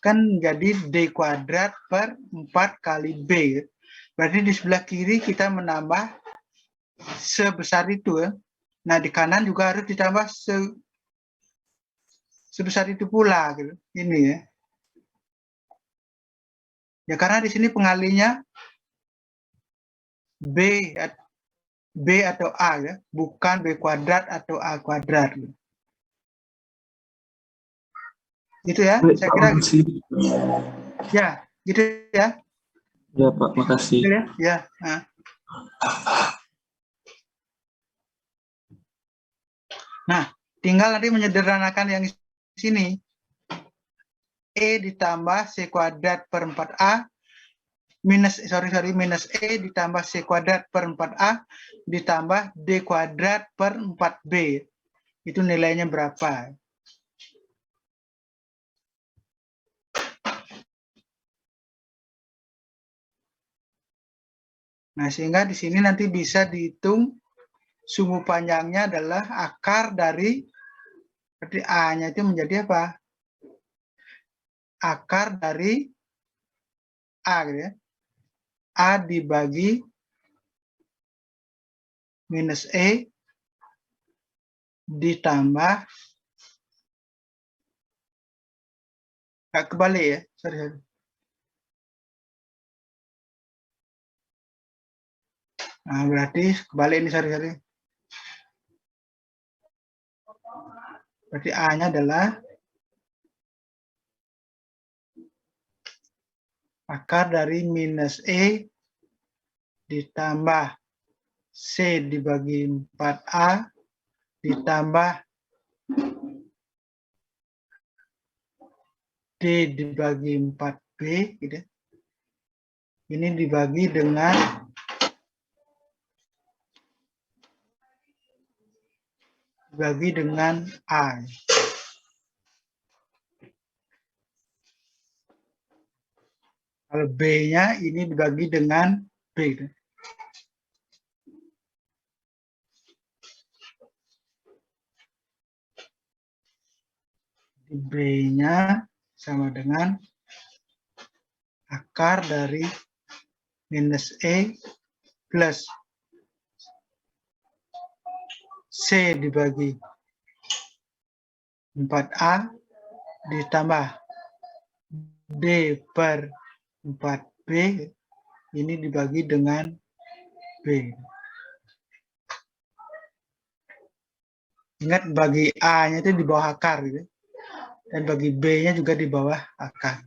kan jadi D kuadrat per 4 kali B. Berarti di sebelah kiri kita menambah sebesar itu ya. Nah, di kanan juga harus ditambah sebesar itu pula gitu. Ini ya. Ya karena di sini pengalinya B atau A ya, bukan B kuadrat atau A kuadrat. Gitu ya, saya kira gitu. Ya, gitu ya. Ya Pak, makasih. Gitu ya. Nah, tinggal nanti menyederhanakan yang sini. E ditambah C kuadrat per 4A minus E ditambah C kuadrat per 4A ditambah D kuadrat per 4B. Itu nilainya berapa? Nah, sehingga di sini nanti bisa dihitung sumbu panjangnya adalah akar dari, berarti A-nya itu menjadi apa? Akar dari A, gitu ya. A dibagi minus E ditambah, nggak kebalik ya, sorry. Nah, berarti kebalik ini, sorry. Berarti A-nya adalah akar dari minus E ditambah C dibagi 4A ditambah D dibagi 4B, gitu. Ini dibagi dengan A. Kalau B-nya ini dibagi dengan B. Gitu. B-nya sama dengan akar dari minus E plus C dibagi 4A ditambah D per 4B, ini dibagi dengan B. Ingat, bagi A-nya itu di bawah akar, gitu. Dan bagi B-nya juga di bawah akar.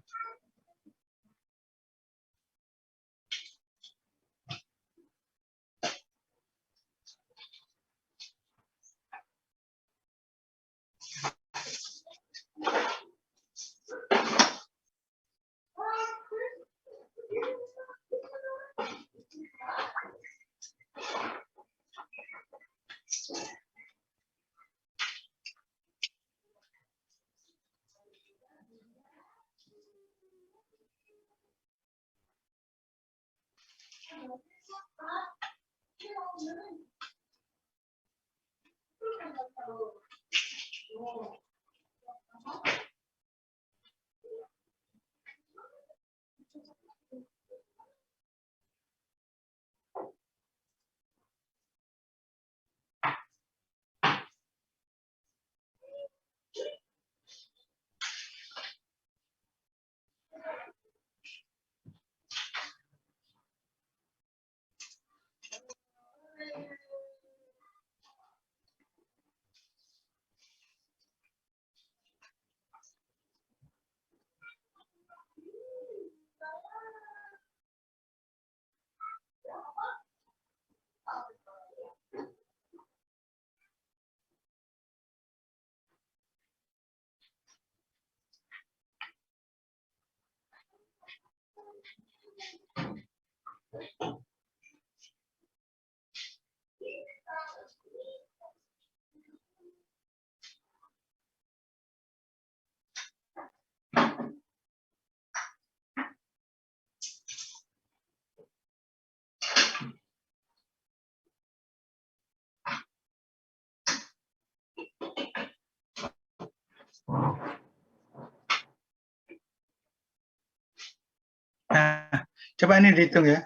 Nah, coba ini dihitung ya.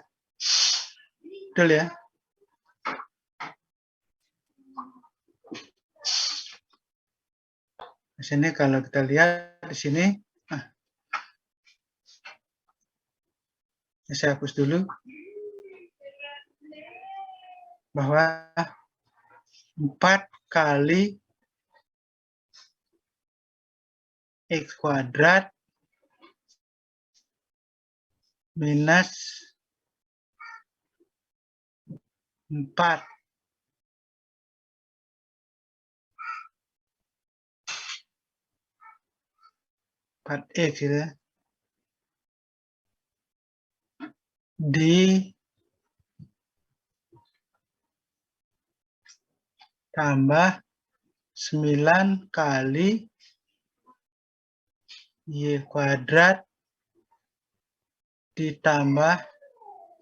Betul ya. Di sini kalau kita lihat di sini, saya hapus dulu, bahwa 4 kali X kuadrat minus 4 4X, gitu ya, ditambah 9 kali Y kuadrat ditambah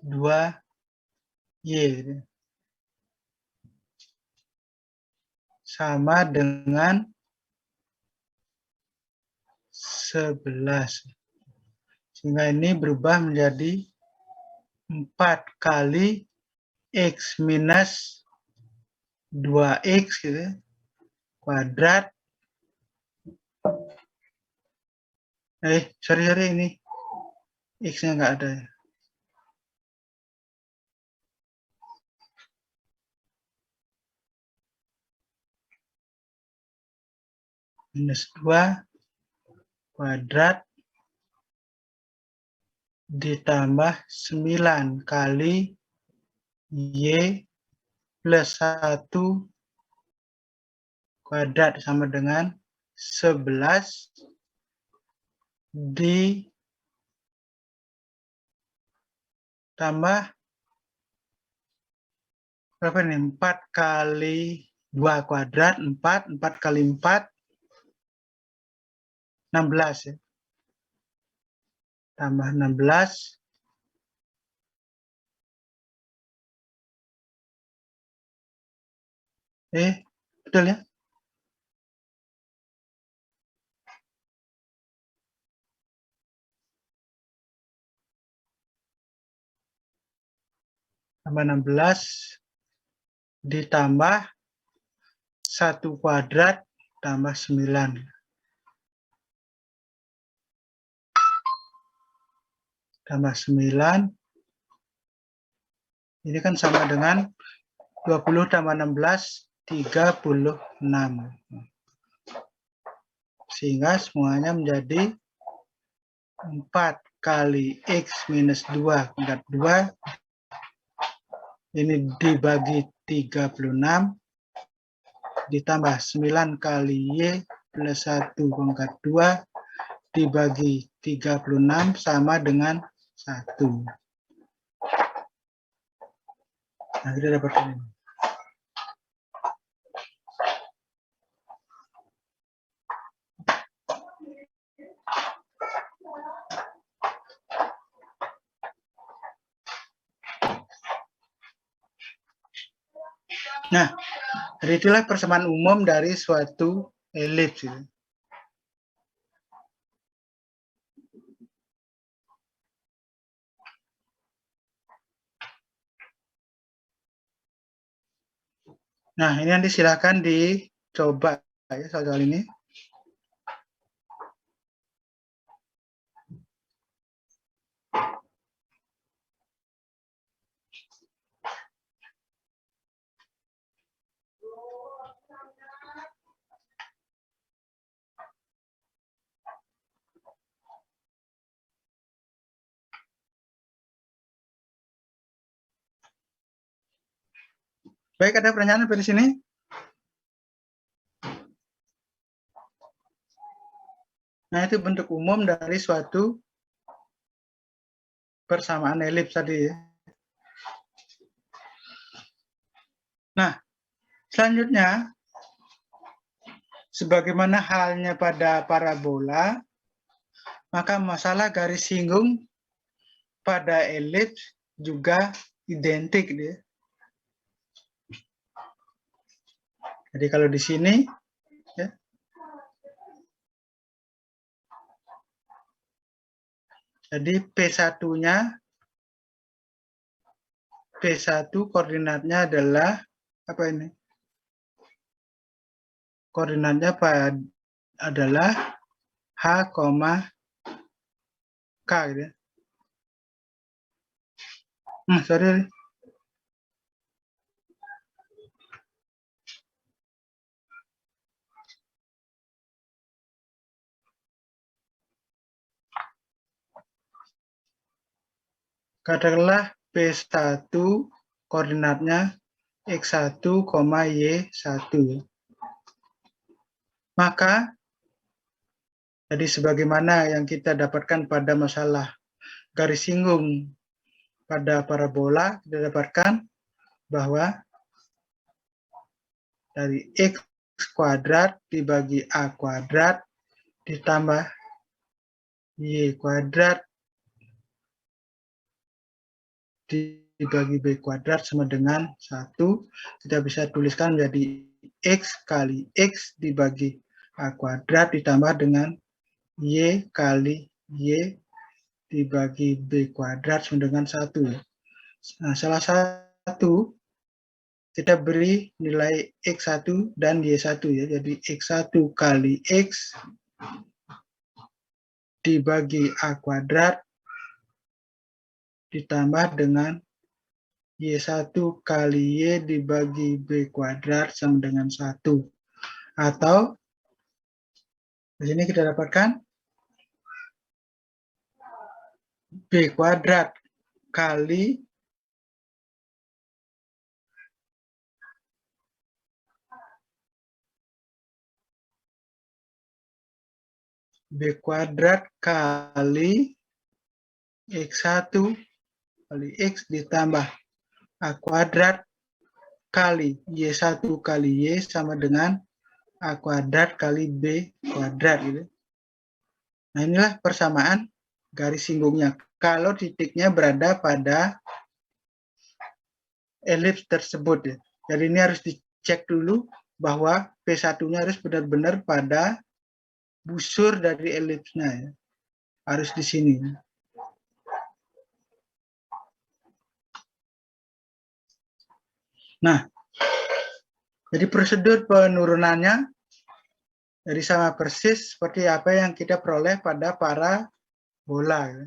2Y, gitu. sama dengan 11. Sehingga ini berubah menjadi 4 kali X minus 2X gitu, kuadrat. Sorry, ini X-nya nggak ada. Minus 2 kuadrat ditambah 9 kali Y plus 1 kuadrat sama dengan 11 ditambah berapa nih? 4 kali 2 kuadrat, 4 kali 4, 16 ya. Tambah 16. Betul ya? Tambah 16 ditambah 1 kuadrat tambah 9. Tambah 9. Ini kan sama dengan 20 tambah 16, 36. Sehingga semuanya menjadi 4 kali X minus 2 pangkat 2. Ini dibagi 36. Ditambah 9 kali Y plus 1 pangkat 2 dibagi 36 sama dengan 1. Nah, kita dapat ini. Nah, itulah persamaan umum dari suatu elips. Nah, ini nanti silakan dicoba ya soal ini. Baik, ada pertanyaan dari sini? Nah, itu bentuk umum dari suatu persamaan elips tadi ya. Nah, selanjutnya, sebagaimana halnya pada parabola, maka masalah garis singgung pada elips juga identik dia. Jadi kalau di sini ya, jadi P1-nya, P1 koordinatnya adalah apa ini? Koordinatnya adalah H, K gitu ya. Sorry. Katakanlah P1 koordinatnya X1, Y1. Maka, jadi sebagaimana yang kita dapatkan pada masalah garis singgung pada parabola, kita dapatkan bahwa dari X kuadrat dibagi A kuadrat ditambah Y kuadrat dibagi B kuadrat sama dengan 1. Kita bisa tuliskan menjadi kali X dibagi A kuadrat ditambah dengan Y kali Y dibagi B kuadrat sama dengan 1. Nah, salah satu kita beri nilai X1 dan Y1 ya. Jadi X1 kali X dibagi A kuadrat ditambah dengan Y1 kali Y dibagi B kuadrat sama dengan 1. Atau di sini kita dapatkan B kuadrat kali B kuadrat kali X1 kali X ditambah A kuadrat kali Y1 kali Y sama dengan A kuadrat kali B kuadrat gitu. Nah, inilah persamaan garis singgungnya. Kalau titiknya berada pada elips tersebut ya. Jadi ini harus dicek dulu bahwa P1-nya harus benar-benar pada busur dari elipsnya ya. Harus di sini. Nah, jadi prosedur penurunannya jadi sama persis seperti apa yang kita peroleh pada parabola. Ya.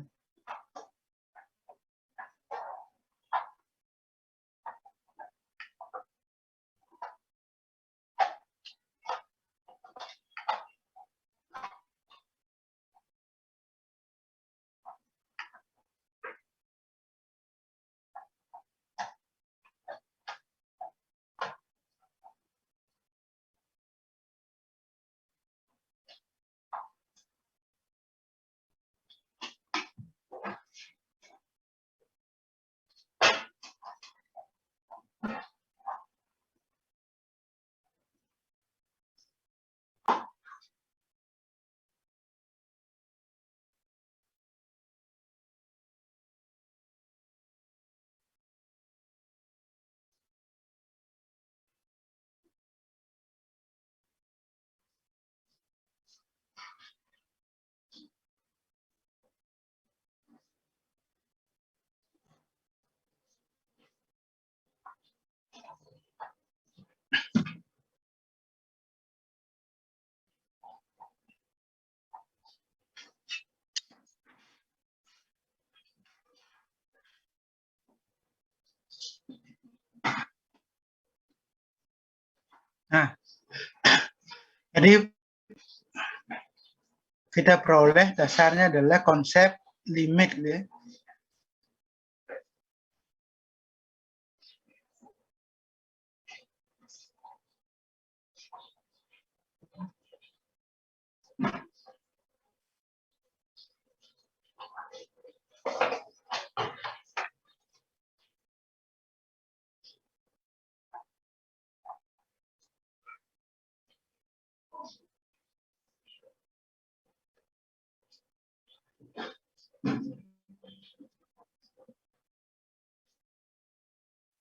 Nah, jadi kita peroleh dasarnya adalah konsep limit ya.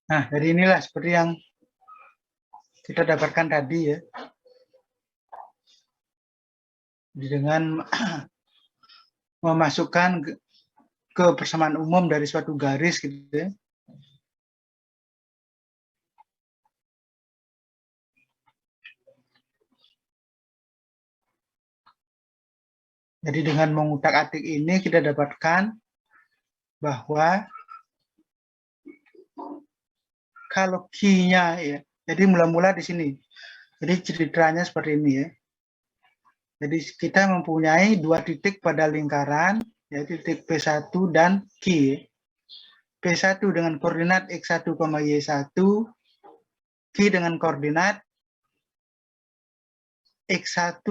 Nah, dari inilah seperti yang kita dapatkan tadi ya. Dengan memasukkan ke persamaan umum dari suatu garis gitu ya. Jadi dengan mengutak-atik ini kita dapatkan bahwa kalau Q-nya ya, jadi mula-mula di sini. Jadi ceritanya seperti ini ya. Jadi kita mempunyai dua titik pada lingkaran, yaitu titik P1 dan Q. P1 dengan koordinat X1, Y1, Q dengan koordinat X1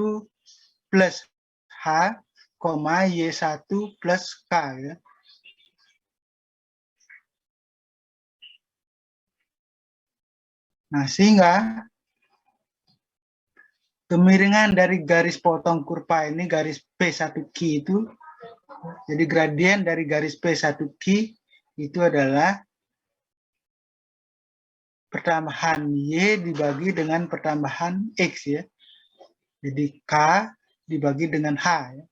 plus H, Y1 plus K. Ya. Nah, sehingga kemiringan dari garis potong kurva ini, garis P1Q itu, jadi gradien dari garis P1Q itu adalah pertambahan Y dibagi dengan pertambahan X ya. Jadi K dibagi dengan H ya.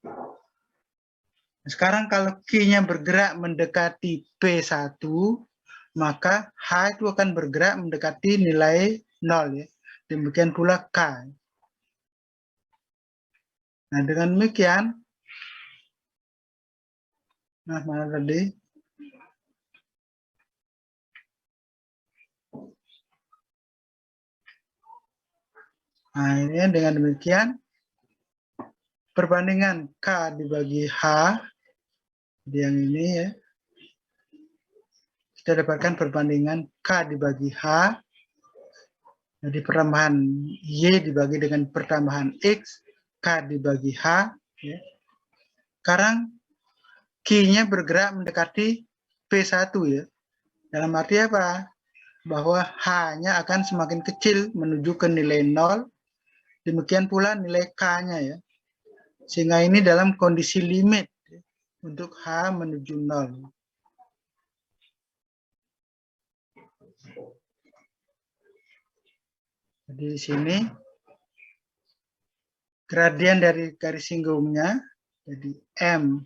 Sekarang kalau Q-nya bergerak mendekati P1, maka H itu akan bergerak mendekati nilai 0 ya. Demikian pula K. Nah, dengan demikian, mana tadi? Nah, ini dengan demikian, perbandingan K dibagi H, yang ini ya, kita dapatkan perbandingan K dibagi H, jadi pertambahan Y dibagi dengan pertambahan X, K dibagi H. Ya. Sekarang Q-nya bergerak mendekati P1 ya. Dalam arti apa? Bahwa H-nya akan semakin kecil menuju ke nilai 0, demikian pula nilai K-nya ya. Sehingga ini dalam kondisi limit ya, untuk H menuju 0. Jadi di sini gradien dari garis singgungnya, jadi M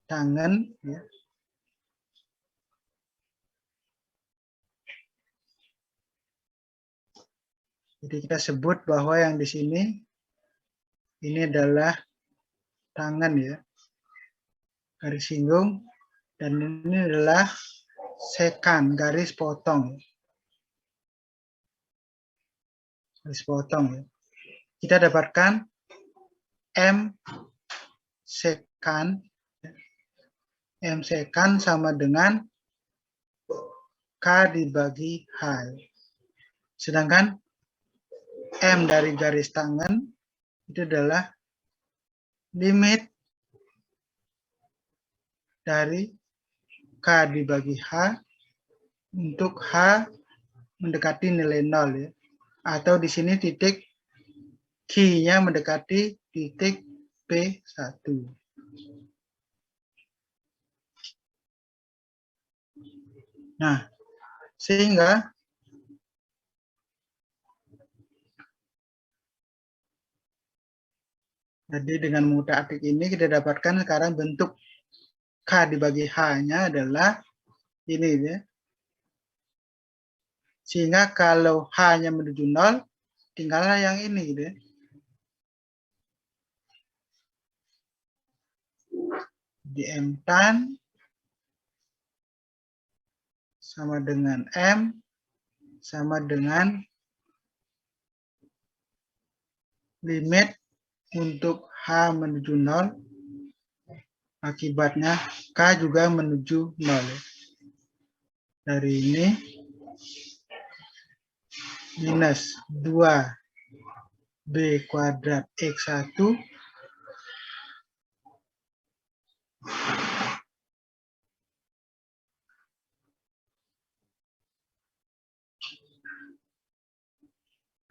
tangen ya. Jadi kita sebut bahwa yang di sini ini adalah tangan ya, garis singgung, dan ini adalah sekan, garis potong. Garis potong ya. Kita dapatkan M sekan, M sekan sama dengan K dibagi H. Sedangkan M dari garis tangan itu adalah limit dari K dibagi H untuk H mendekati nilai 0 ya. Atau di sini titik Q-nya mendekati titik P1. Nah, sehingga jadi dengan mengutak-atik ini kita dapatkan sekarang bentuk K dibagi H-nya adalah ini ya. Sehingga kalau H-nya menuju 0, tinggallah yang ini gitu ya. Di M tan sama dengan M sama dengan limit untuk H menuju 0, akibatnya K juga menuju 0. Dari ini minus 2B kuadrat X1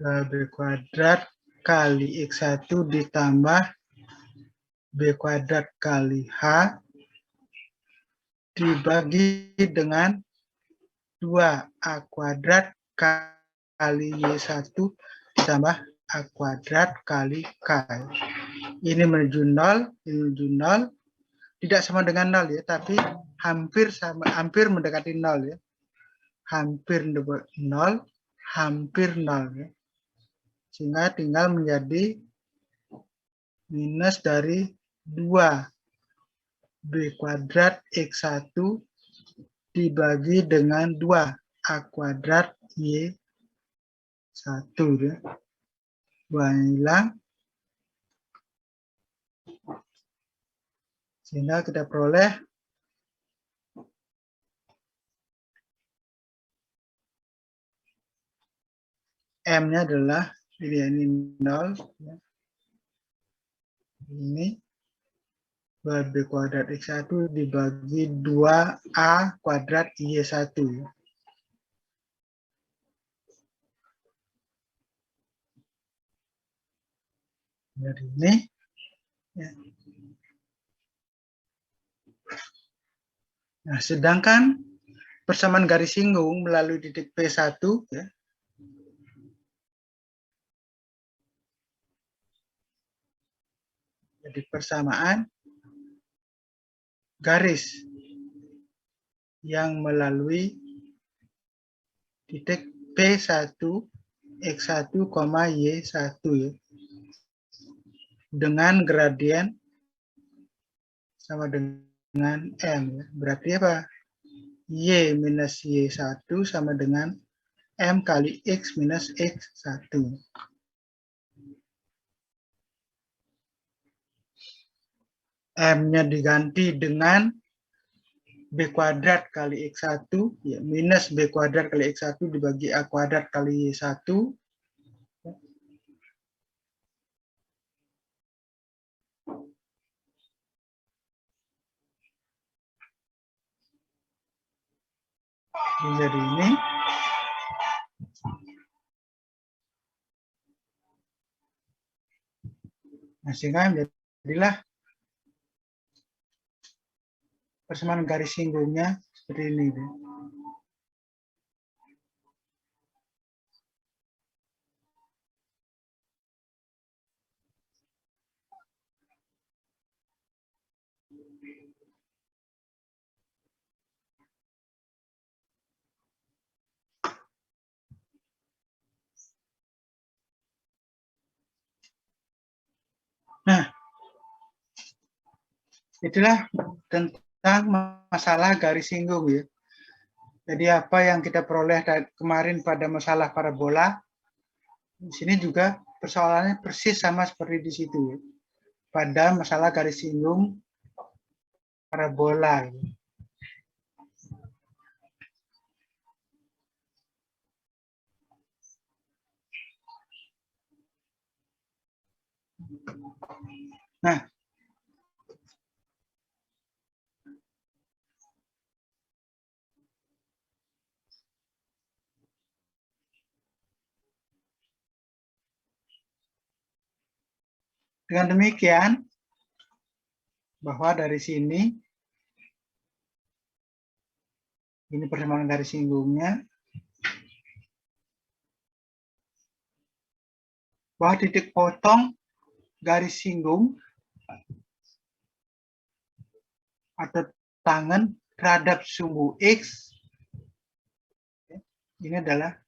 B kuadrat kali X1 ditambah B kuadrat kali H dibagi dengan 2A kuadrat kali Y1 ditambah A kuadrat kali K. Ini menuju 0, ini menuju 0. Tidak sama dengan 0 ya, tapi hampir sama, hampir mendekati 0 ya. Hampir 0, hampir 0 ya. Sehingga tinggal menjadi minus dari 2B kuadrat X1 dibagi dengan 2A kuadrat Y1 ya. 2 hilang. Sehingga kita peroleh M-nya adalah ini 0 ya. Ini B kuadrat X1 dibagi 2A kuadrat Y1 ya. Dari ini ya. Nah, sedangkan persamaan garis singgung melalui titik P1 ya. Jadi persamaan garis yang melalui titik P1 X1, Y1 ya. Dengan gradien sama dengan M ya. Berarti apa? Y minus Y1 sama dengan M kali X minus X1. M-nya diganti dengan B kuadrat kali X1 ya, minus B kuadrat kali X1 dibagi A kuadrat kali Y1. Jadi ini sehingga jadilah persamaan garis singgungnya seperti ini. Nah, itulah tentang masalah garis singgung ya. Jadi apa yang kita peroleh kemarin pada masalah parabola, di sini juga persoalannya persis sama seperti di situ ya. Pada masalah garis singgung parabola. Nah, dengan demikian, bahwa dari sini, ini persamaan garis singgungnya, bahwa titik potong garis singgung atau tangan terhadap sumbu X, ini adalah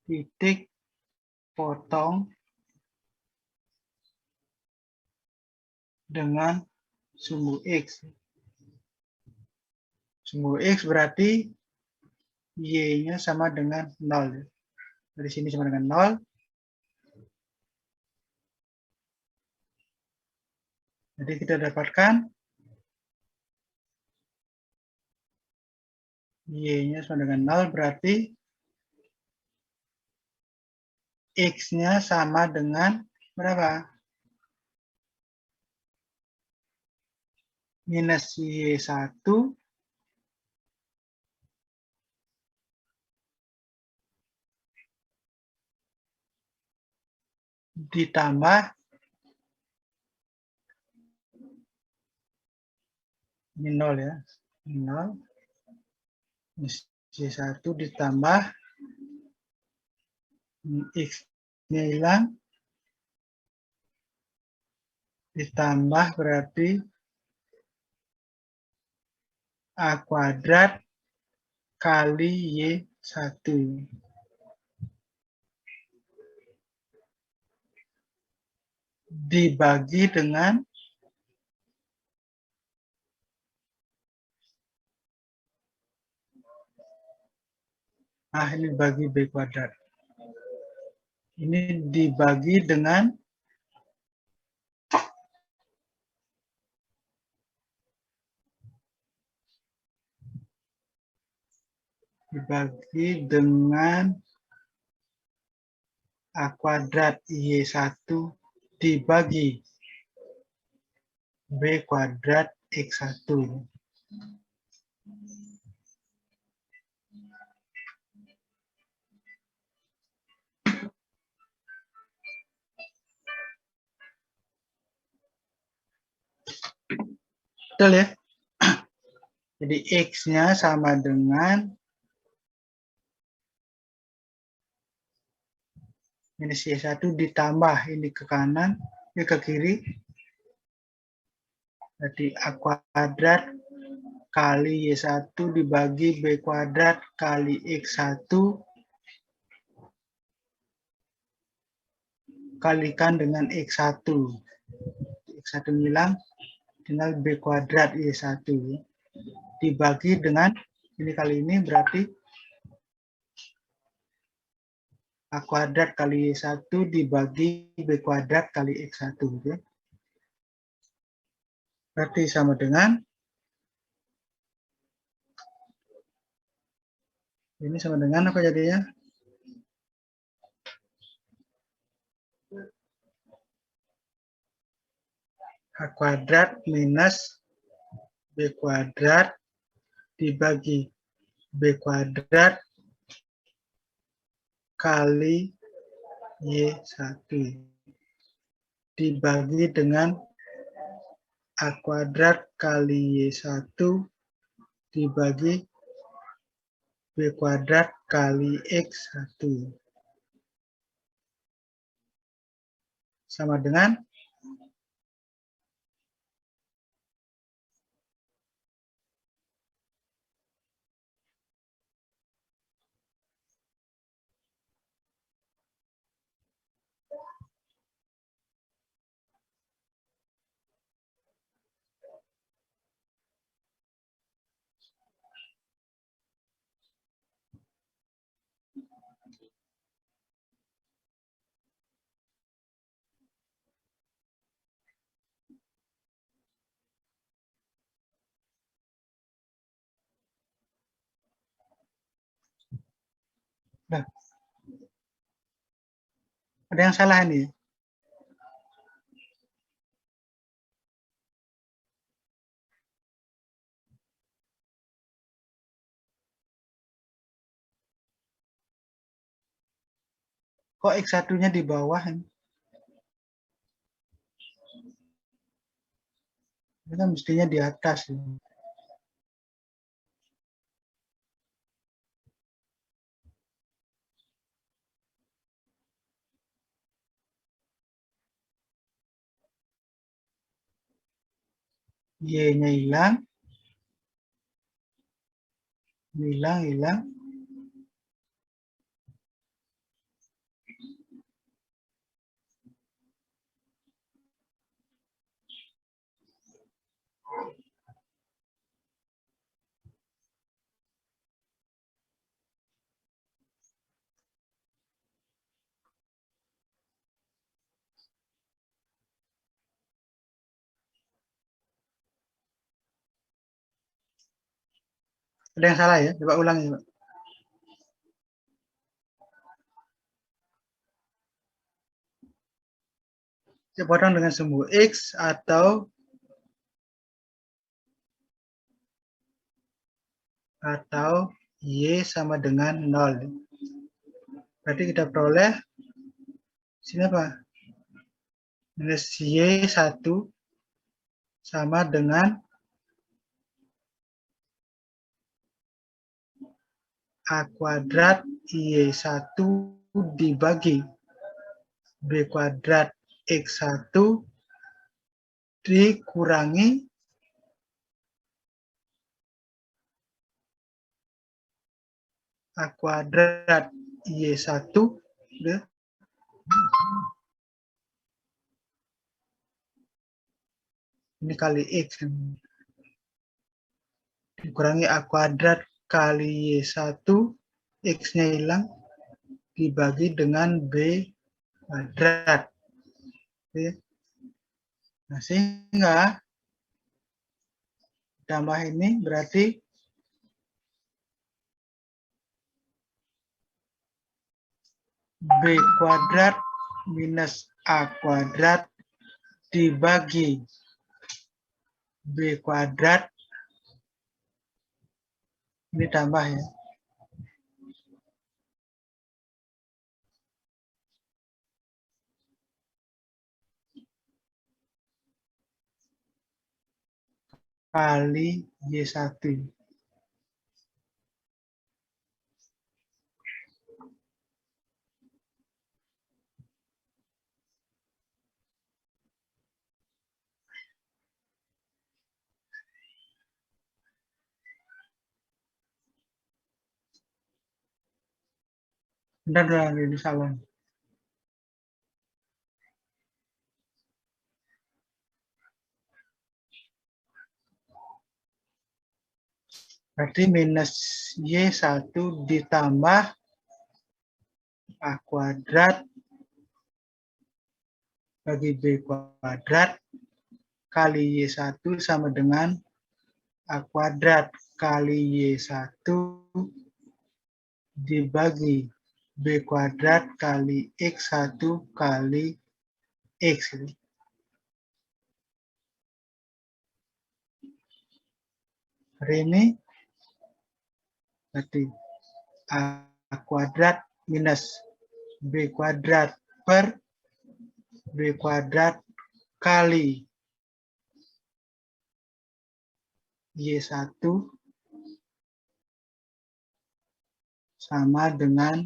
titik potong dengan sumbu X. Sumbu X berarti Y-nya sama dengan 0. Dari sini sama dengan 0. Jadi kita dapatkan Y-nya sama dengan 0 berarti X-nya sama dengan berapa? Minus Y1 ditambah ini 0 ya. 0 Y1 ditambah X-nya hilang ditambah berarti A kuadrat kali Y1. Dibagi dengan ini bagi B kuadrat. Ini dibagi dengan A kuadrat Y1 dibagi B kuadrat X1. Betul ya? Jadi X-nya sama dengan minus Y1 ditambah ini ke kanan, ini ke kiri. Jadi A kuadrat kali Y1 dibagi B kuadrat kali X1 kalikan dengan X1. X1 hilang, tinggal B kuadrat Y1. Dibagi dengan, ini kali ini berarti A kuadrat kali Y1 dibagi B kuadrat kali X1. Oke. Berarti sama dengan, ini sama dengan apa jadinya? A kuadrat minus B kuadrat dibagi B kuadrat kali Y1 dibagi dengan A kuadrat kali Y1 dibagi B kuadrat kali X1. Sama dengan nah, ada yang salah ini. Kok X1-nya di bawah ini? Ini kan mestinya di atas. Y-nya hilang. Hilang. Ada yang salah ya? Coba ulangi, Pak. Coba potong dengan sumbu X atau Y sama dengan 0. Berarti kita peroleh sini apa? Minus Y1 sama dengan A kuadrat Y1 dibagi B kuadrat X1 dikurangi A kuadrat Y1 ini kali X dikurangi A kuadrat kali Y1, X-nya hilang, dibagi dengan B kuadrat. Oke. Nah, sehingga tambah ini berarti B kuadrat minus A kuadrat dibagi B kuadrat, ini tambah ya, kali Y1. Benar ini salah. Berarti minus Y1 ditambah A kuadrat bagi B kuadrat kali Y1 sama dengan A kuadrat kali Y1 dibagi B kuadrat kali X1 kali X. Hari ini berarti A kuadrat minus B kuadrat per B kuadrat kali Y1 sama dengan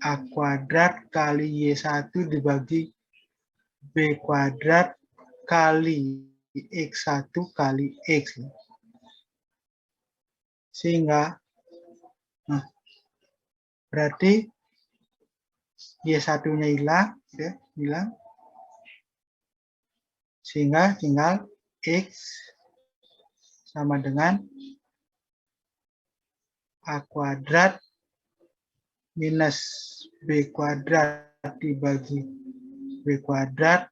A kuadrat kali Y1 dibagi B kuadrat kali X1 kali X. Sehingga, nah, berarti Y1-nya hilang, ya, hilang. Sehingga tinggal X sama dengan A kuadrat minus B kuadrat dibagi B kuadrat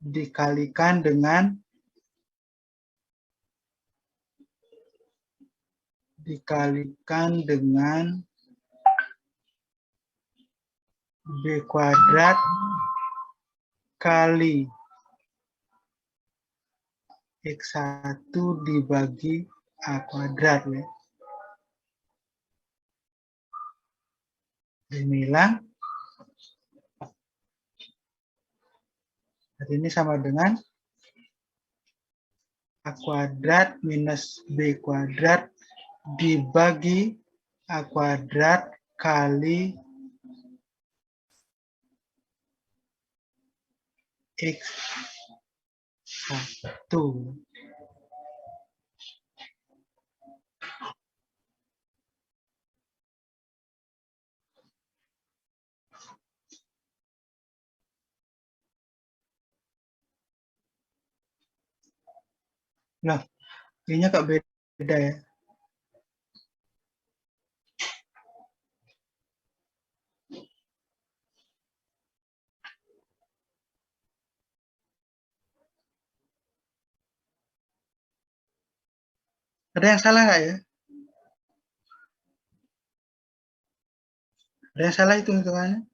dikalikan dengan B kuadrat kali X1 dibagi A kuadrat, ya. Ini hilang. Jadi ini sama dengan A kuadrat minus B kuadrat dibagi A kuadrat kali X1. Nah, ini kok beda, ya. Ada yang salah nggak, ya? Ada yang salah hitung-hitungannya?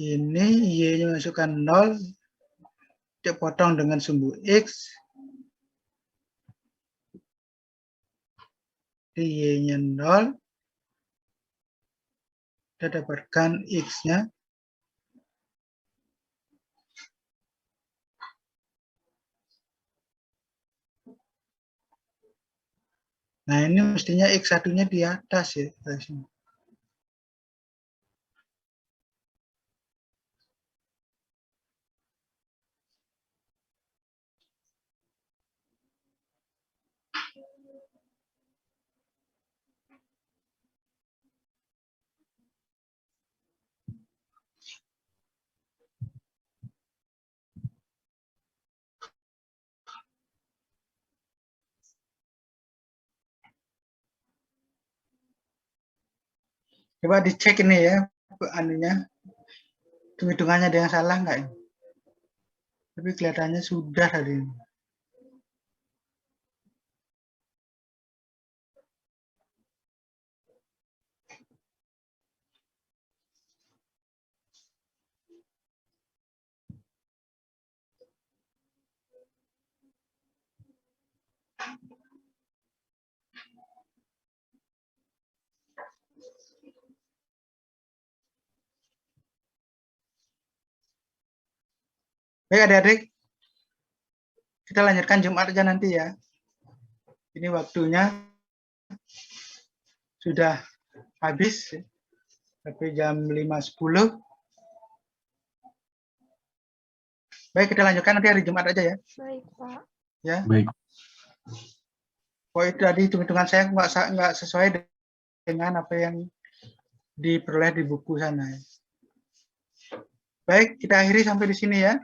Ini Y-nya masukkan 0, dipotong dengan sumbu X, Y-nya 0, kita dapatkan X-nya. Nah, ini mestinya X1-nya di atas, ya. Coba dicek ini, ya, anunya, hitung-hitungannya ada yang salah nggak? Tapi kelihatannya sudah tadi. Baik adik-adik, kita lanjutkan Jumat aja nanti ya. Ini waktunya sudah habis, tapi jam 5.10. Baik, kita lanjutkan nanti hari Jumat aja ya. Baik, Pak. Ya. Baik. Oh, itu tadi hitung-hitungan saya nggak sesuai dengan apa yang diperoleh di buku sana. Baik, kita akhiri sampai di sini ya.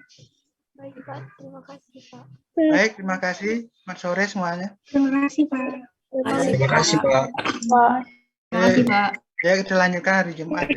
Baik, Pak. Terima kasih, Pak. Baik, terima kasih. Selamat sore semuanya. Terima kasih, Pak. Terima kasih, Pak. Terima kasih, Pak. Ya, kita lanjutkan hari Jumat.